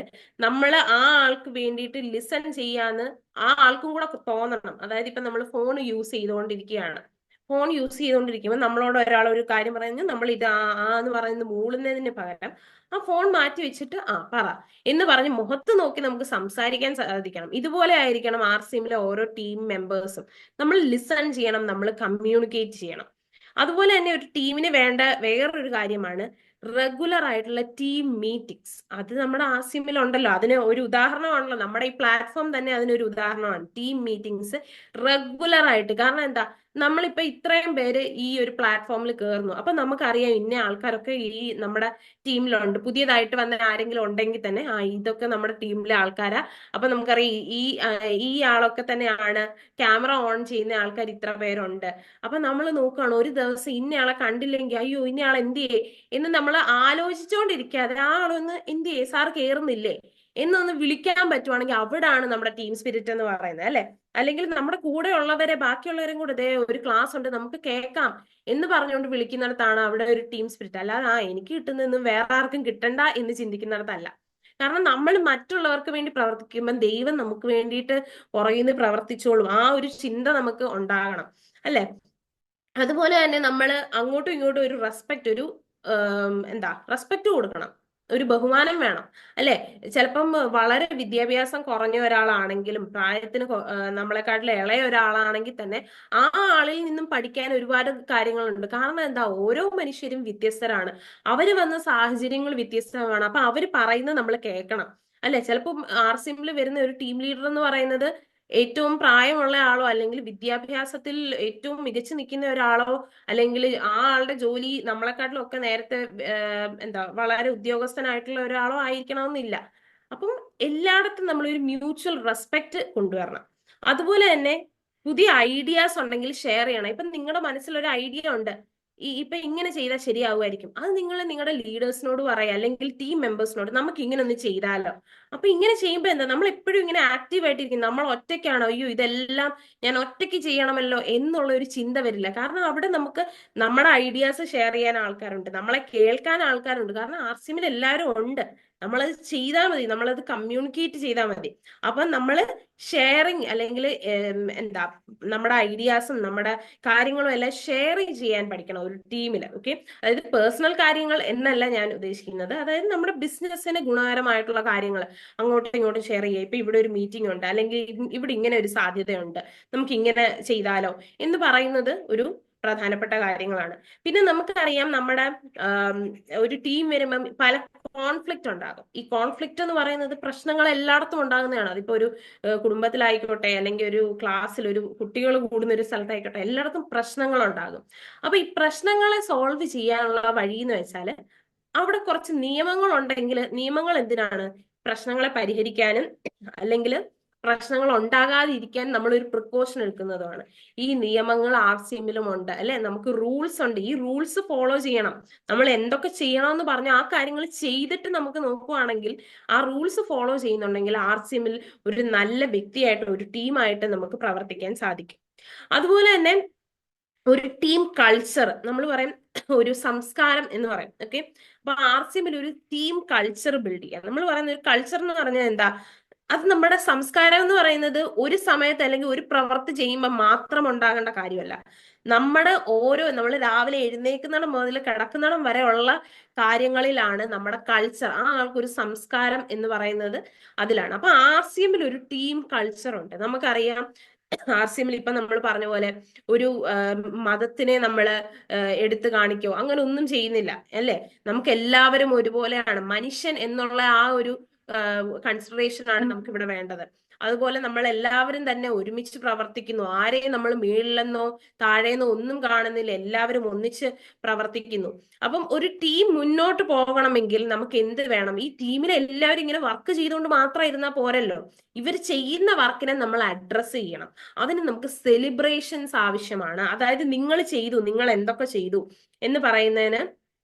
നമ്മൾ ആ ആൾക്ക് വേണ്ടിയിട്ട് ലിസൺ ചെയ്യാന്ന് ആ ആൾക്കും കൂടെ തോന്നണം. അതായത് ഇപ്പൊ നമ്മൾ ഫോൺ യൂസ് ചെയ്തുകൊണ്ടിരിക്കുകയാണ്. ഫോൺ യൂസ് ചെയ്തുകൊണ്ടിരിക്കുമ്പോൾ നമ്മളോട് ഒരാൾ ഒരു കാര്യം പറഞ്ഞു, നമ്മൾ ഇത് എന്ന് പറയുന്നത് മൂളുന്നതിന് പകരം ആ ഫോൺ മാറ്റി വെച്ചിട്ട് പറ എന്ന് പറഞ്ഞ് മുഖത്ത് നോക്കി നമുക്ക് സംസാരിക്കാൻ സാധിക്കണം. ഇതുപോലെ ആയിരിക്കണം RCMലെ ഓരോ ടീം മെമ്പേഴ്സും. നമ്മൾ ലിസൺ ചെയ്യണം, നമ്മൾ കമ്മ്യൂണിക്കേറ്റ് ചെയ്യണം. അതുപോലെ തന്നെ ഒരു ടീമിന് വേണ്ട വേറൊരു കാര്യമാണ് റെഗുലർ ആയിട്ടുള്ള ടീം മീറ്റിംഗ്സ്. അത് നമ്മുടെ RCMൽ ഉണ്ടല്ലോ, അതിന് ഒരു ഉദാഹരണമാണല്ലോ. നമ്മുടെ ഈ പ്ലാറ്റ്ഫോം തന്നെ അതിനൊരു ഉദാഹരണമാണ്, ടീം മീറ്റിംഗ്സ് റെഗുലർ ആയിട്ട്. കാരണം എന്താ, നമ്മളിപ്പോ ഇത്രയും പേര് ഈ ഒരു പ്ലാറ്റ്ഫോമിൽ കയറുന്നു, അപ്പൊ നമുക്കറിയാം ഇന്ന ആൾക്കാരൊക്കെ ഈ നമ്മുടെ ടീമിലുണ്ട്. പുതിയതായിട്ട് വന്ന ആരെങ്കിലും ഉണ്ടെങ്കിൽ തന്നെ ഇതൊക്കെ നമ്മുടെ ടീമിലെ ആൾക്കാരാ, അപ്പൊ നമുക്കറിയാം ഈ ആളൊക്കെ തന്നെയാണ് ക്യാമറ ഓൺ ചെയ്യുന്ന ആൾക്കാർ, ഇത്ര പേരുണ്ട്. അപ്പൊ നമ്മൾ നോക്കുകയാണ്, ഒരു ദിവസം ഇന്നയാളെ കണ്ടില്ലെങ്കിൽ അയ്യോ ഇന്നയാൾ എന്ത് ചെയ്യേ എന്ന് നമ്മൾ ആലോചിച്ചുകൊണ്ടിരിക്കാതെ ആ ആളൊന്ന് എന്ത് ചെയ്യേ, സാർ കേറുന്നില്ലേ എന്നൊന്ന് വിളിക്കാൻ പറ്റുവാണെങ്കിൽ അവിടാണ് നമ്മുടെ ടീം സ്പിരിറ്റ് എന്ന് പറയുന്നത്, അല്ലെ? അല്ലെങ്കിൽ നമ്മുടെ കൂടെ ഉള്ളവരെ, ബാക്കിയുള്ളവരും കൂടെ ദേ ഒരു ക്ലാസ് ഉണ്ട് നമുക്ക് കേൾക്കാം എന്ന് പറഞ്ഞുകൊണ്ട് വിളിക്കുന്നിടത്താണ് അവിടെ ഒരു ടീം സ്പിരിറ്റ്. അല്ലാതെ എനിക്ക് കിട്ടുന്നതൊന്നും വേറെ ആർക്കും കിട്ടണ്ട എന്ന് ചിന്തിക്കുന്നിടത്തല്ല. കാരണം നമ്മൾ മറ്റുള്ളവർക്ക് വേണ്ടി പ്രവർത്തിക്കുമ്പോൾ ദൈവം നമുക്ക് വേണ്ടിയിട്ട് പുറകിൽ നിന്ന് പ്രവർത്തിച്ചോളും. ആ ഒരു ചിന്ത നമുക്ക് ഉണ്ടാകണം, അല്ലെ? അതുപോലെ തന്നെ നമ്മൾ അങ്ങോട്ടും ഇങ്ങോട്ടും ഒരു റെസ്പെക്ട്, ഒരു റെസ്പെക്ട് കൊടുക്കണം, ഒരു ബഹുമാനം വേണം, അല്ലെ? ചിലപ്പം വളരെ വിദ്യാഭ്യാസം കുറഞ്ഞ ഒരാളാണെങ്കിലും പ്രായത്തിന് നമ്മളെക്കാട്ടിലും ഇളയ ഒരാളാണെങ്കിൽ തന്നെ ആ ആളിൽ നിന്നും പഠിക്കാൻ ഒരുപാട് കാര്യങ്ങളുണ്ട്. കാരണം എന്താ, ഓരോ മനുഷ്യരും വ്യത്യസ്തരാണ്. അവര് വന്ന സാഹചര്യങ്ങൾ വ്യത്യസ്തമാണ്. അപ്പൊ അവര് പറയുന്നത് നമ്മൾ കേൾക്കണം, അല്ലെ? ചിലപ്പം RCMൽ വരുന്ന ഒരു ടീം ലീഡർ എന്ന് പറയുന്നത് ഏറ്റവും പ്രായമുള്ള ആളോ അല്ലെങ്കിൽ വിദ്യാഭ്യാസത്തിൽ ഏറ്റവും മികച്ചു നിൽക്കുന്ന ഒരാളോ അല്ലെങ്കിൽ ആ ആളുടെ ജോലി നമ്മളെക്കാട്ടിലും ഒക്കെ നേരത്തെ വളരെ ഉദ്യോഗസ്ഥനായിട്ടുള്ള ഒരാളോ ആയിരിക്കണമെന്നില്ല. അപ്പം എല്ലായിടത്തും നമ്മൾ ഒരു മ്യൂച്വൽ റെസ്പെക്ട് കൊണ്ടുവരണം. അതുപോലെ തന്നെ പുതിയ ഐഡിയാസ് ഉണ്ടെങ്കിൽ ഷെയർ ചെയ്യണം. ഇപ്പൊ നിങ്ങളുടെ മനസ്സിൽ ഒരു ഐഡിയ ഉണ്ട്, ഇപ്പൊ ഇങ്ങനെ ചെയ്താൽ ശരിയാവുമായിരിക്കും, അത് നിങ്ങൾ നിങ്ങളുടെ ലീഡേഴ്സിനോട് പറയാം, അല്ലെങ്കിൽ ടീം മെമ്പേഴ്സിനോട് നമുക്ക് ഇങ്ങനെ ഒന്ന് ചെയ്താലോ. അപ്പൊ ഇങ്ങനെ ചെയ്യുമ്പോൾ എന്താ, നമ്മൾ എപ്പോഴും ഇങ്ങനെ ആക്റ്റീവ് ആയിട്ടിരിക്കും. നമ്മൾ ഒറ്റയ്ക്കാണോ, അയ്യോ ഇതെല്ലാം ഞാൻ ഒറ്റയ്ക്ക് ചെയ്യണമല്ലോ എന്നുള്ള ഒരു ചിന്ത വരില്ല. കാരണം അവിടെ നമുക്ക് നമ്മുടെ ഐഡിയാസ് ഷെയർ ചെയ്യാൻ ആൾക്കാരുണ്ട്, നമ്മളെ കേൾക്കാൻ ആൾക്കാരുണ്ട്. കാരണം RCMൽ എല്ലാവരും ഉണ്ട്, നമ്മളത് ചെയ്താൽ മതി, നമ്മളത് കമ്മ്യൂണിക്കേറ്റ് ചെയ്താൽ മതി. അപ്പൊ നമ്മൾ ഷെയറിങ് അല്ലെങ്കിൽ നമ്മുടെ ഐഡിയാസും നമ്മുടെ കാര്യങ്ങളും എല്ലാം ഷെയറിങ് ചെയ്യാൻ പഠിക്കണം ഒരു ടീമിൽ. ഓക്കെ, അതായത് പേഴ്സണൽ കാര്യങ്ങൾ എന്നല്ല ഞാൻ ഉദ്ദേശിക്കുന്നത്, അതായത് നമ്മുടെ ബിസിനസ്സിന് ഗുണകരമായിട്ടുള്ള കാര്യങ്ങൾ അങ്ങോട്ടും ഇങ്ങോട്ടും ഷെയർ ചെയ്യുക. ഇപ്പൊ ഇവിടെ ഒരു മീറ്റിംഗ് ഉണ്ട്, അല്ലെങ്കിൽ ഇവിടെ ഇങ്ങനെ ഒരു സാധ്യതയുണ്ട്, നമുക്ക് ഇങ്ങനെ ചെയ്താലോ എന്ന് പറയുന്നത് ഒരു പ്രധാനപ്പെട്ട കാര്യങ്ങളാണ്. പിന്നെ നമുക്കറിയാം നമ്മുടെ ഒരു ടീം വരുമ്പം പല കോൺഫ്ലിക്റ്റ് ഉണ്ടാകും. ഈ കോൺഫ്ലിക്റ്റ് എന്ന് പറയുന്നത് പ്രശ്നങ്ങൾ എല്ലായിടത്തും ഉണ്ടാകുന്നതാണ്. അതിപ്പോ ഒരു കുടുംബത്തിലായിക്കോട്ടെ, അല്ലെങ്കിൽ ഒരു ക്ലാസ്സിൽ ഒരു കുട്ടികൾ കൂടുന്ന ഒരു സ്ഥലത്തായിക്കോട്ടെ, എല്ലായിടത്തും പ്രശ്നങ്ങൾ ഉണ്ടാകും. അപ്പൊ ഈ പ്രശ്നങ്ങളെ സോൾവ് ചെയ്യാനുള്ള വഴി എന്ന് വെച്ചാൽ അവിടെ കുറച്ച് നിയമങ്ങൾ ഉണ്ടെങ്കിൽ, നിയമങ്ങൾ എന്തിനാണ്, പ്രശ്നങ്ങളെ പരിഹരിക്കാനും അല്ലെങ്കിൽ പ്രശ്നങ്ങൾ ഉണ്ടാകാതിരിക്കാൻ നമ്മൾ ഒരു പ്രിക്കോഷൻ എടുക്കുന്നതാണ്. ഈ നിയമങ്ങൾ RCMലും ഉണ്ട്, അല്ലെ? നമുക്ക് റൂൾസ് ഉണ്ട്, ഈ റൂൾസ് ഫോളോ ചെയ്യണം. നമ്മൾ എന്തൊക്കെ ചെയ്യണമെന്ന് പറഞ്ഞ ആ കാര്യങ്ങൾ ചെയ്തിട്ട് നമുക്ക് നോക്കുവാണെങ്കിൽ, ആ റൂൾസ് ഫോളോ ചെയ്യുന്നുണ്ടെങ്കിൽ RCMൽ ഒരു നല്ല വ്യക്തിയായിട്ട്, ഒരു ടീമായിട്ട് നമുക്ക് പ്രവർത്തിക്കാൻ സാധിക്കും. അതുപോലെ തന്നെ ഒരു ടീം കൾച്ചർ നമ്മൾ പറയും, ഒരു സംസ്കാരം എന്ന് പറയും. ഓക്കെ, അപ്പൊ RCMൽ ഒരു ടീം കൾച്ചർ ബിൽഡ് ചെയ്യാം. നമ്മൾ പറയുന്ന ഒരു കൾച്ചർ എന്ന് പറഞ്ഞാൽ എന്താ, അത് നമ്മുടെ സംസ്കാരം എന്ന് പറയുന്നത് ഒരു സമയത്ത് അല്ലെങ്കിൽ ഒരു പ്രവൃത്തി ചെയ്യുമ്പോൾ മാത്രം ഉണ്ടാകേണ്ട കാര്യമല്ല. നമ്മൾ രാവിലെ എഴുന്നേക്കുന്നിടം മുതൽ കിടക്കുന്നിടം വരെ ഉള്ള കാര്യങ്ങളിലാണ് നമ്മുടെ കൾച്ചർ. ആ ആൾക്കൊരു സംസ്കാരം എന്ന് പറയുന്നത് അതിലാണ്. അപ്പൊ RCMൽ ഒരു ടീം കൾച്ചർ ഉണ്ട്. നമുക്കറിയാം RCMൽ ഇപ്പൊ നമ്മൾ പറഞ്ഞ പോലെ ഒരു മതത്തിനെ നമ്മൾ എടുത്തു കാണിക്കോ അങ്ങനെ ഒന്നും ചെയ്യുന്നില്ല, അല്ലെ? നമുക്ക് എല്ലാവരും ഒരുപോലെയാണ്. മനുഷ്യൻ എന്നുള്ള ആ ഒരു കൺസിഡറേഷൻ ആണ് നമുക്ക് ഇവിടെ വേണ്ടത്. അതുപോലെ നമ്മൾ എല്ലാവരും തന്നെ ഒരുമിച്ച് പ്രവർത്തിക്കുന്നു. ആരെയും നമ്മൾ മേളിലെന്നോ താഴേന്നോ ഒന്നും കാണുന്നില്ല, എല്ലാവരും ഒന്നിച്ച് പ്രവർത്തിക്കുന്നു. അപ്പം ഒരു ടീം മുന്നോട്ട് പോകണമെങ്കിൽ നമുക്ക് എന്ത് വേണം? ഈ ടീമിലെ എല്ലാവരും ഇങ്ങനെ വർക്ക് ചെയ്തുകൊണ്ട് മാത്രം ഇരുന്നാൽ പോരല്ലോ. ഇവർ ചെയ്യുന്ന വർക്കിനെ നമ്മൾ അഡ്രസ്സ് ചെയ്യണം. അതിന് നമുക്ക് സെലിബ്രേഷൻസ് ആവശ്യമാണ്. അതായത് നിങ്ങൾ ചെയ്തു, നിങ്ങൾ എന്തൊക്കെ ചെയ്തു എന്ന് പറയുന്നതിന്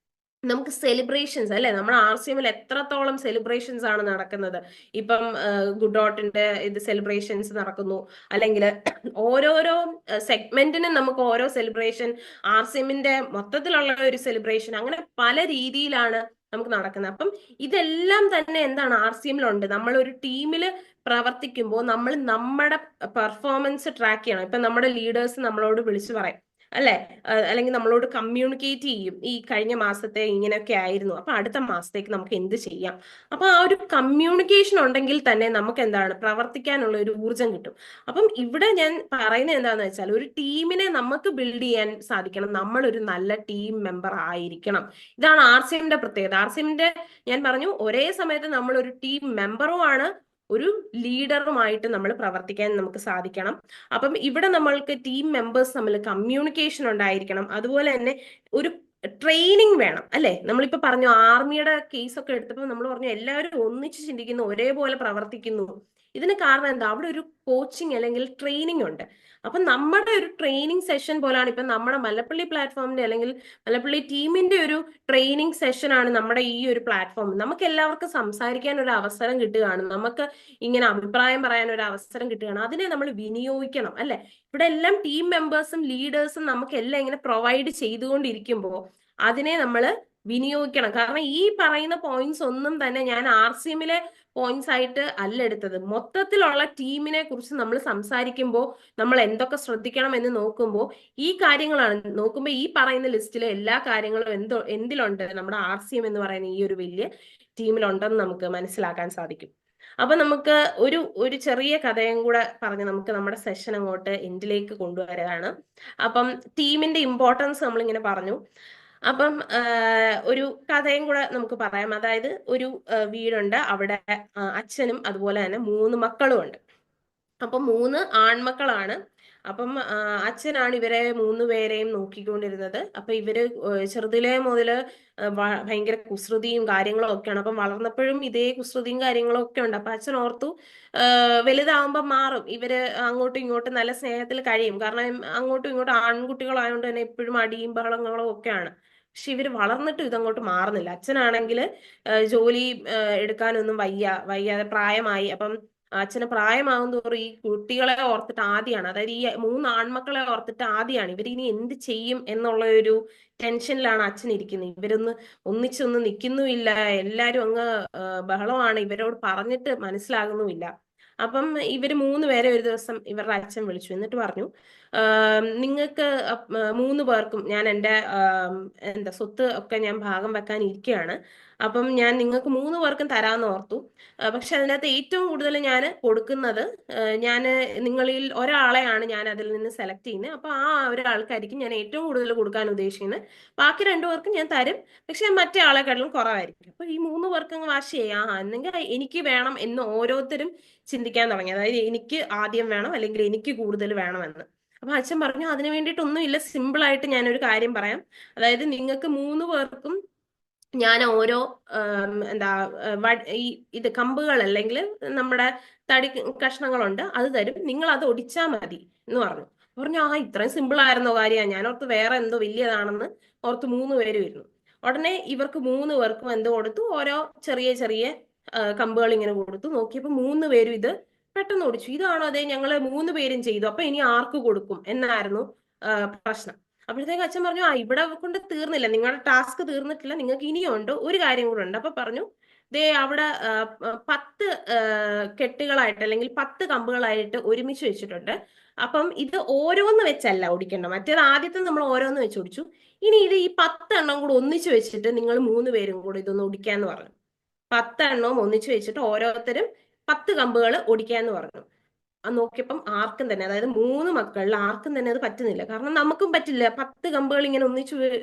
നമുക്ക് സെലിബ്രേഷൻസ് അല്ലെ, നമ്മുടെ RCMൽ എത്രത്തോളം സെലിബ്രേഷൻസ് ആണ് നടക്കുന്നത്. ഇപ്പം ഗുഡോട്ടിന്റെ ഇത് സെലിബ്രേഷൻസ് നടക്കുന്നു, അല്ലെങ്കിൽ ഓരോരോ സെഗ്മെന്റിനും നമുക്ക് ഓരോ സെലിബ്രേഷൻ, RCMന്റെ മൊത്തത്തിലുള്ള ഒരു സെലിബ്രേഷൻ, അങ്ങനെ പല രീതിയിലാണ് നമുക്ക് നടക്കുന്നത്. അപ്പം ഇതെല്ലാം തന്നെ എന്താണ് RCMലുണ്ട്. നമ്മൾ ഒരു ടീമില് പ്രവർത്തിക്കുമ്പോൾ നമ്മൾ നമ്മുടെ പെർഫോമൻസ് ട്രാക്ക് ചെയ്യണം. ഇപ്പൊ നമ്മുടെ ലീഡേഴ്സ് നമ്മളോട് വിളിച്ചു പറയും അല്ലെ, അല്ലെങ്കിൽ നമ്മളോട് കമ്മ്യൂണിക്കേറ്റ് ചെയ്യും, ഈ കഴിഞ്ഞ മാസത്തെ ഇങ്ങനെയൊക്കെ ആയിരുന്നു, അപ്പൊ അടുത്ത മാസത്തേക്ക് നമുക്ക് എന്ത് ചെയ്യാം. അപ്പൊ ആ ഒരു കമ്മ്യൂണിക്കേഷൻ ഉണ്ടെങ്കിൽ തന്നെ നമുക്ക് എന്താണ് പ്രവർത്തിക്കാനുള്ള ഒരു ഊർജം കിട്ടും. അപ്പം ഇവിടെ ഞാൻ പറയുന്നത് എന്താന്ന് വെച്ചാൽ, ഒരു ടീമിനെ നമുക്ക് ബിൽഡ് ചെയ്യാൻ സാധിക്കണം, നമ്മൾ ഒരു നല്ല ടീം മെമ്പർ ആയിരിക്കണം. ഇതാണ് RCMന്റെ പ്രത്യേകത. RCMന്റെ ഞാൻ പറഞ്ഞു, ഒരേ സമയത്ത് നമ്മൾ ഒരു ടീം മെമ്പറും ആണ്, ഒരു ലീഡറുമായിട്ട് നമ്മൾ പ്രവർത്തിക്കാൻ നമുക്ക് സാധിക്കണം. അപ്പം ഇവിടെ നമ്മൾക്ക് ടീം മെമ്പേഴ്സ് തമ്മിൽ കമ്മ്യൂണിക്കേഷൻ ഉണ്ടായിരിക്കണം. അതുപോലെ തന്നെ ഒരു ട്രെയിനിങ് വേണം അല്ലെ. നമ്മളിപ്പോ പറഞ്ഞു ആർമിയുടെ കേസൊക്കെ എടുത്തപ്പോൾ നമ്മൾ പറഞ്ഞു എല്ലാവരും ഒന്നിച്ച് ചിന്തിക്കുന്നു, ഒരേപോലെ പ്രവർത്തിക്കുന്നു. ഇതിന് കാരണം എന്താ? അവിടെ ഒരു കോച്ചിങ് അല്ലെങ്കിൽ ട്രെയിനിങ് ഉണ്ട്. അപ്പൊ നമ്മുടെ ഒരു ട്രെയിനിങ് സെഷൻ പോലാണ് ഇപ്പൊ നമ്മുടെ മല്ലപ്പള്ളി പ്ലാറ്റ്ഫോമിന്റെ അല്ലെങ്കിൽ മല്ലപ്പള്ളി ടീമിന്റെ ഒരു ട്രെയിനിങ് സെഷൻ ആണ് നമ്മുടെ ഈ ഒരു പ്ലാറ്റ്ഫോം. നമുക്ക് എല്ലാവർക്കും സംസാരിക്കാൻ ഒരു അവസരം കിട്ടുകയാണ്, നമുക്ക് ഇങ്ങനെ അഭിപ്രായം പറയാൻ ഒരു അവസരം കിട്ടുകയാണ്. അതിനെ നമ്മൾ വിനിയോഗിക്കണം അല്ലെ. ഇവിടെ എല്ലാം ടീം മെമ്പേഴ്സും ലീഡേഴ്സും നമുക്ക് എല്ലാം ഇങ്ങനെ പ്രൊവൈഡ് ചെയ്തുകൊണ്ടിരിക്കുമ്പോൾ അതിനെ നമ്മൾ വിനിയോഗിക്കണം. കാരണം ഈ പറയുന്ന പോയിന്റ്സ് ഒന്നും തന്നെ ഞാൻ RCMലെ പോയിന്റ്സ് ആയിട്ട് അല്ല എടുത്തത്. മൊത്തത്തിലുള്ള ടീമിനെ കുറിച്ച് നമ്മൾ സംസാരിക്കുമ്പോൾ നമ്മൾ എന്തൊക്കെ ശ്രദ്ധിക്കണം എന്ന് നോക്കുമ്പോൾ ഈ കാര്യങ്ങളാണ് നോക്കുമ്പോൾ, ഈ പറയുന്ന ലിസ്റ്റിലെ എല്ലാ കാര്യങ്ങളും എന്തിലുണ്ട്, നമ്മുടെ RCM എന്ന് പറയുന്ന ഈ ഒരു വലിയ ടീമിലുണ്ടെന്ന് നമുക്ക് മനസ്സിലാക്കാൻ സാധിക്കും. അപ്പൊ നമുക്ക് ഒരു ചെറിയ കഥയും കൂടെ പറഞ്ഞ് നമുക്ക് നമ്മുടെ സെഷൻ അങ്ങോട്ട് എൻഡിലേക്ക് കൊണ്ടുവരാണ്. അപ്പം ടീമിന്റെ ഇമ്പോർട്ടൻസ് നമ്മളിങ്ങനെ പറഞ്ഞു. അപ്പം ഒരു കഥയും കൂടെ നമുക്ക് പറയാം. അതായത് ഒരു വീടുണ്ട്, അവിടെ അച്ഛനും അതുപോലെ തന്നെ 3 മക്കളും ഉണ്ട്. അപ്പം 3 ആൺമക്കളാണ്. അപ്പം അച്ഛനാണ് ഇവരെ 3 പേരെയും നോക്കിക്കൊണ്ടിരുന്നത്. അപ്പൊ ഇവര് ചെറുതിലേ മുതല് ഭയങ്കര കുസൃതിയും കാര്യങ്ങളും ഒക്കെയാണ്. അപ്പം വളർന്നപ്പോഴും ഇതേ കുസൃതിയും കാര്യങ്ങളും ഒക്കെ ഉണ്ട്. അപ്പൊ അച്ഛൻ ഓർത്തു വലുതാവുമ്പോ മാറും, ഇവര് അങ്ങോട്ടും ഇങ്ങോട്ടും നല്ല സ്നേഹത്തിൽ കഴിയും. കാരണം അങ്ങോട്ടും ഇങ്ങോട്ടും ആൺകുട്ടികളായതുകൊണ്ട് തന്നെ എപ്പോഴും അടിയും ബഹളങ്ങളും ഒക്കെയാണ്. പക്ഷെ ഇവര് വളർന്നിട്ടും ഇതങ്ങോട്ട് മാറുന്നില്ല. അച്ഛനാണെങ്കിൽ ജോലി എടുക്കാനൊന്നും വയ്യാതെ പ്രായമായി. അപ്പം അച്ഛന് പ്രായമാകും തോറും ഈ കുട്ടികളെ ഓർത്തിട്ട് ആദ്യമാണ്, അതായത് ഈ 3 ആൺമക്കളെ ഓർത്തിട്ട് ആദ്യമാണ് ഇവരിനി എന്ത് ചെയ്യും എന്നുള്ള ഒരു ടെൻഷനിലാണ് അച്ഛൻ ഇരിക്കുന്നത്. ഒന്നിച്ചൊന്നും നിൽക്കുന്നുമില്ല, എല്ലാരും അങ്ങ് ബഹളമാണ്, ഇവരോട് പറഞ്ഞിട്ട് മനസ്സിലാകുന്നുമില്ല. അപ്പം ഇവര് 3 പേരെ ഒരു ദിവസം ഇവരുടെ അച്ഛൻ വിളിച്ചു. എന്നിട്ട് പറഞ്ഞു, നിങ്ങൾക്ക് 3 പേർക്കും ഞാൻ എൻ്റെ എന്താ സ്വത്ത് ഒക്കെ ഞാൻ ഭാഗം വെക്കാൻ ഇരിക്കുകയാണ്. അപ്പം ഞാൻ നിങ്ങൾക്ക് 3 പേർക്കും തരാമെന്ന് ഓർത്തു. പക്ഷെ അതിനകത്ത് ഏറ്റവും കൂടുതൽ ഞാൻ കൊടുക്കുന്നത്, ഞാൻ നിങ്ങളിൽ ഒരാളെയാണ് ഞാൻ അതിൽ നിന്ന് സെലക്ട് ചെയ്യുന്നത്. അപ്പൊ ആ ഒരാൾക്കായിരിക്കും ഞാൻ ഏറ്റവും കൂടുതൽ കൊടുക്കാൻ ഉദ്ദേശിക്കുന്നത്. ബാക്കി 2 പേർക്കും ഞാൻ തരും, പക്ഷെ മറ്റേ ആളെക്കാട്ടിലും കുറവായിരിക്കും. അപ്പൊ ഈ 3 പേർക്ക് അങ്ങ് വാശി ചെയ്യാം, എന്നെങ്കിൽ എനിക്ക് വേണം എന്ന് ഓരോരുത്തരും ചിന്തിക്കാൻ തുടങ്ങി. അതായത് എനിക്ക് ആദ്യം വേണം, അല്ലെങ്കിൽ എനിക്ക് കൂടുതൽ വേണമെന്ന്. അപ്പൊ അച്ഛൻ പറഞ്ഞു, അതിന് വേണ്ടിയിട്ടൊന്നുമില്ല, സിമ്പിൾ ആയിട്ട് ഞാനൊരു കാര്യം പറയാം. അതായത് നിങ്ങൾക്ക് 3 പേർക്കും ഞാൻ ഓരോ എന്താ ഈ ഇത് കമ്പുകൾ അല്ലെങ്കിൽ നമ്മുടെ തടി കഷ്ണങ്ങളുണ്ട്, അത് തരും, നിങ്ങൾ അത് ഒടിച്ചാൽ മതി എന്ന് പറഞ്ഞു. ഇത്രയും സിമ്പിൾ ആയിരുന്നോ കാര്യം? ഞാൻ ഓർത്ത് വേറെ എന്തോ വലിയതാണെന്ന് ഓർത്ത് 3 പേരും ഇരുന്നു. ഉടനെ ഇവർക്ക് 3 പേർക്കും എന്ത് കൊടുത്തു? ഓരോ ചെറിയ ചെറിയ കമ്പുകൾ ഇങ്ങനെ കൊടുത്തു. നോക്കിയപ്പോൾ 3 പേരും ഇത് പെട്ടെന്ന് ഒടിച്ചു. ഇതാണോ? അതെ, ഞങ്ങള് 3 പേരും ചെയ്തു, അപ്പൊ ഇനി ആർക്ക് കൊടുക്കും എന്നായിരുന്നു പ്രശ്നം. അപ്പോഴത്തേക്ക് അച്ഛൻ പറഞ്ഞു, ഇവിടെ കൊണ്ട് തീർന്നില്ല, നിങ്ങളുടെ ടാസ്ക് തീർന്നിട്ടില്ല, നിങ്ങൾക്ക് ഇനിയും ഉണ്ട്, ഒരു കാര്യം കൂടെ ഉണ്ട്. അപ്പൊ പറഞ്ഞു, ദേ അവിടെ 10 കെട്ടുകളായിട്ട് അല്ലെങ്കിൽ 10 കമ്പുകളായിട്ട് ഒരുമിച്ച് വെച്ചിട്ടുണ്ട്. അപ്പം ഇത് ഓരോന്ന് വെച്ചല്ല ഒടിക്കേണ്ട, മറ്റേത് ആദ്യത്തെ നമ്മൾ ഓരോന്ന് വെച്ച് ഒടിച്ചു. ഇനി ഇത് ഈ 10 എണ്ണം കൂടെ ഒന്നിച്ച് വെച്ചിട്ട് നിങ്ങൾ 3 പേരും കൂടെ ഇതൊന്ന് ഒടിക്കാന്ന് പറഞ്ഞു. 10 എണ്ണവും ഒന്നിച്ച് വെച്ചിട്ട് ഓരോരുത്തരും 10 കമ്പുകൾ ഒടിക്കാന്ന് പറഞ്ഞു. നോക്കിയപ്പം ആർക്കും തന്നെ, അതായത് 3 മക്കളിൽ ആർക്കും തന്നെ അത് പറ്റുന്നില്ല. കാരണം നമുക്കും പറ്റില്ല, 10 കമ്പുകൾ ഇങ്ങനെ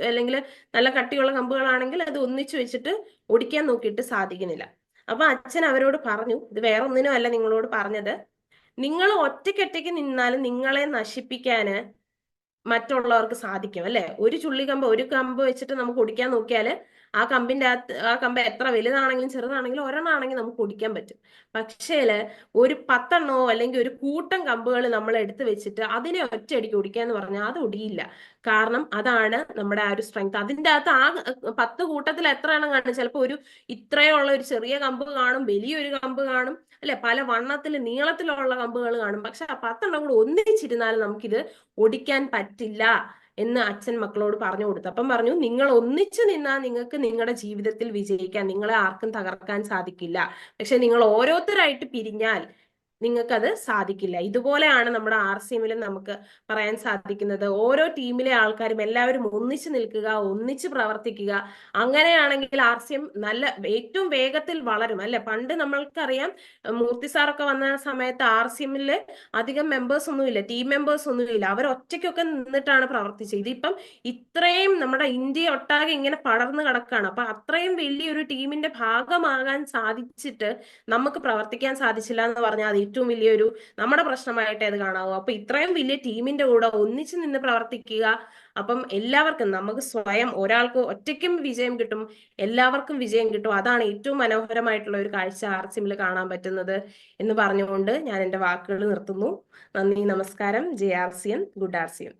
അല്ലെങ്കിൽ നല്ല കട്ടിയുള്ള കമ്പുകളാണെങ്കിൽ അത് ഒന്നിച്ചു വെച്ചിട്ട് ഒടിക്കാൻ നോക്കിയിട്ട് സാധിക്കുന്നില്ല. അപ്പൊ അച്ഛൻ അവരോട് പറഞ്ഞു, ഇത് വേറെ ഒന്നിനും അല്ല നിങ്ങളോട് പറഞ്ഞത്, നിങ്ങൾ ഒറ്റയ്ക്കൊറ്റയ്ക്ക് നിന്നാലും നിങ്ങളെ നശിപ്പിക്കാന് മറ്റുള്ളവർക്ക് സാധിക്കും അല്ലെ. ഒരു ചുള്ളിക്കമ്പ്, ഒരു കമ്പ് വെച്ചിട്ട് നമുക്ക് ഒടിക്കാൻ നോക്കിയാല് ആ കമ്പ് എത്ര വലുതാണെങ്കിലും ചെറുതാണെങ്കിലും ഒരെണ്ണമാണെങ്കിൽ നമുക്ക് ഒടിക്കാൻ പറ്റും. പക്ഷേല് ഒരു 10 അല്ലെങ്കിൽ ഒരു കൂട്ടം കമ്പുകൾ നമ്മൾ എടുത്തു വെച്ചിട്ട് അതിനെ ഒറ്റയടിക്ക് ഒടിക്കാന്ന് പറഞ്ഞാൽ അത് ഒടിയില്ല. കാരണം അതാണ് നമ്മുടെ ആ ഒരു സ്ട്രെങ്ത്. അതിൻ്റെ അകത്ത് ആ 10 കൂട്ടത്തിൽ എത്ര എണ്ണം കാണും? ചിലപ്പോൾ ഇത്രയുള്ള ഒരു ചെറിയ കമ്പ് കാണും, വലിയൊരു കമ്പ് കാണും അല്ലെ, പല വണ്ണത്തിൽ നീളത്തിലുള്ള കമ്പുകൾ കാണും. പക്ഷെ ആ 10 കൂടെ ഒന്നിച്ചിരുന്നാലും നമുക്കിത് ഒടിക്കാൻ പറ്റില്ല എന്ന് അച്ഛൻ മക്കളോട് പറഞ്ഞു കൊടുത്തു. അപ്പം പറഞ്ഞു, നിങ്ങൾ ഒന്നിച്ചു നിന്നാൽ നിങ്ങൾക്ക് നിങ്ങളുടെ ജീവിതത്തിൽ വിജയിക്കാൻ, നിങ്ങളെ ആർക്കും തകർക്കാൻ സാധിക്കില്ല. പക്ഷെ നിങ്ങൾ ഓരോരുത്തരായിട്ട് പിരിഞ്ഞാൽ നിങ്ങൾക്കത് സാധിക്കില്ല. ഇതുപോലെയാണ് നമ്മുടെ RCMലും നമുക്ക് പറയാൻ സാധിക്കുന്നത്. ഓരോ ടീമിലെ ആൾക്കാരും എല്ലാവരും ഒന്നിച്ചു നിൽക്കുക, ഒന്നിച്ചു പ്രവർത്തിക്കുക. അങ്ങനെയാണെങ്കിൽ RCM ഏറ്റവും വേഗത്തിൽ വളരും അല്ലെ. പണ്ട് നമ്മൾക്കറിയാം, മൂർത്തി സാറൊക്കെ വന്ന സമയത്ത് RCMല് അധികം മെമ്പേഴ്സ് ഒന്നുമില്ല, ടീം മെമ്പേഴ്സ് ഒന്നുമില്ല. അവർ ഒറ്റയ്ക്കൊക്കെ നിന്നിട്ടാണ് പ്രവർത്തിച്ചത്. ഇതിപ്പം ഇത്രയും നമ്മുടെ ഇന്ത്യ ഒട്ടാകെ ഇങ്ങനെ പടർന്നു കിടക്കുകയാണ്. അപ്പൊ അത്രയും വലിയൊരു ടീമിന്റെ ഭാഗമാകാൻ സാധിച്ചിട്ട് നമുക്ക് പ്രവർത്തിക്കാൻ സാധിച്ചില്ല എന്ന് പറഞ്ഞാൽ അത് ഏറ്റവും വലിയൊരു നമ്മുടെ പ്രശ്നമായിട്ടേ അത് കാണാവൂ. അപ്പൊ ഇത്രയും വലിയ ടീമിന്റെ കൂടെ ഒന്നിച്ചു നിന്ന് പ്രവർത്തിക്കുക. അപ്പം എല്ലാവർക്കും, നമുക്ക് സ്വയം ഒരാൾക്ക് ഒറ്റയ്ക്കും വിജയം കിട്ടും, എല്ലാവർക്കും വിജയം കിട്ടും. അതാണ് ഏറ്റവും മനോഹരമായിട്ടുള്ള ഒരു കാഴ്ച RCMൽ കാണാൻ പറ്റുന്നത് എന്ന് പറഞ്ഞുകൊണ്ട് ഞാൻ എൻ്റെ വാക്കുകൾ നിർത്തുന്നു. നന്ദി, നമസ്കാരം. J RCM, good RCM.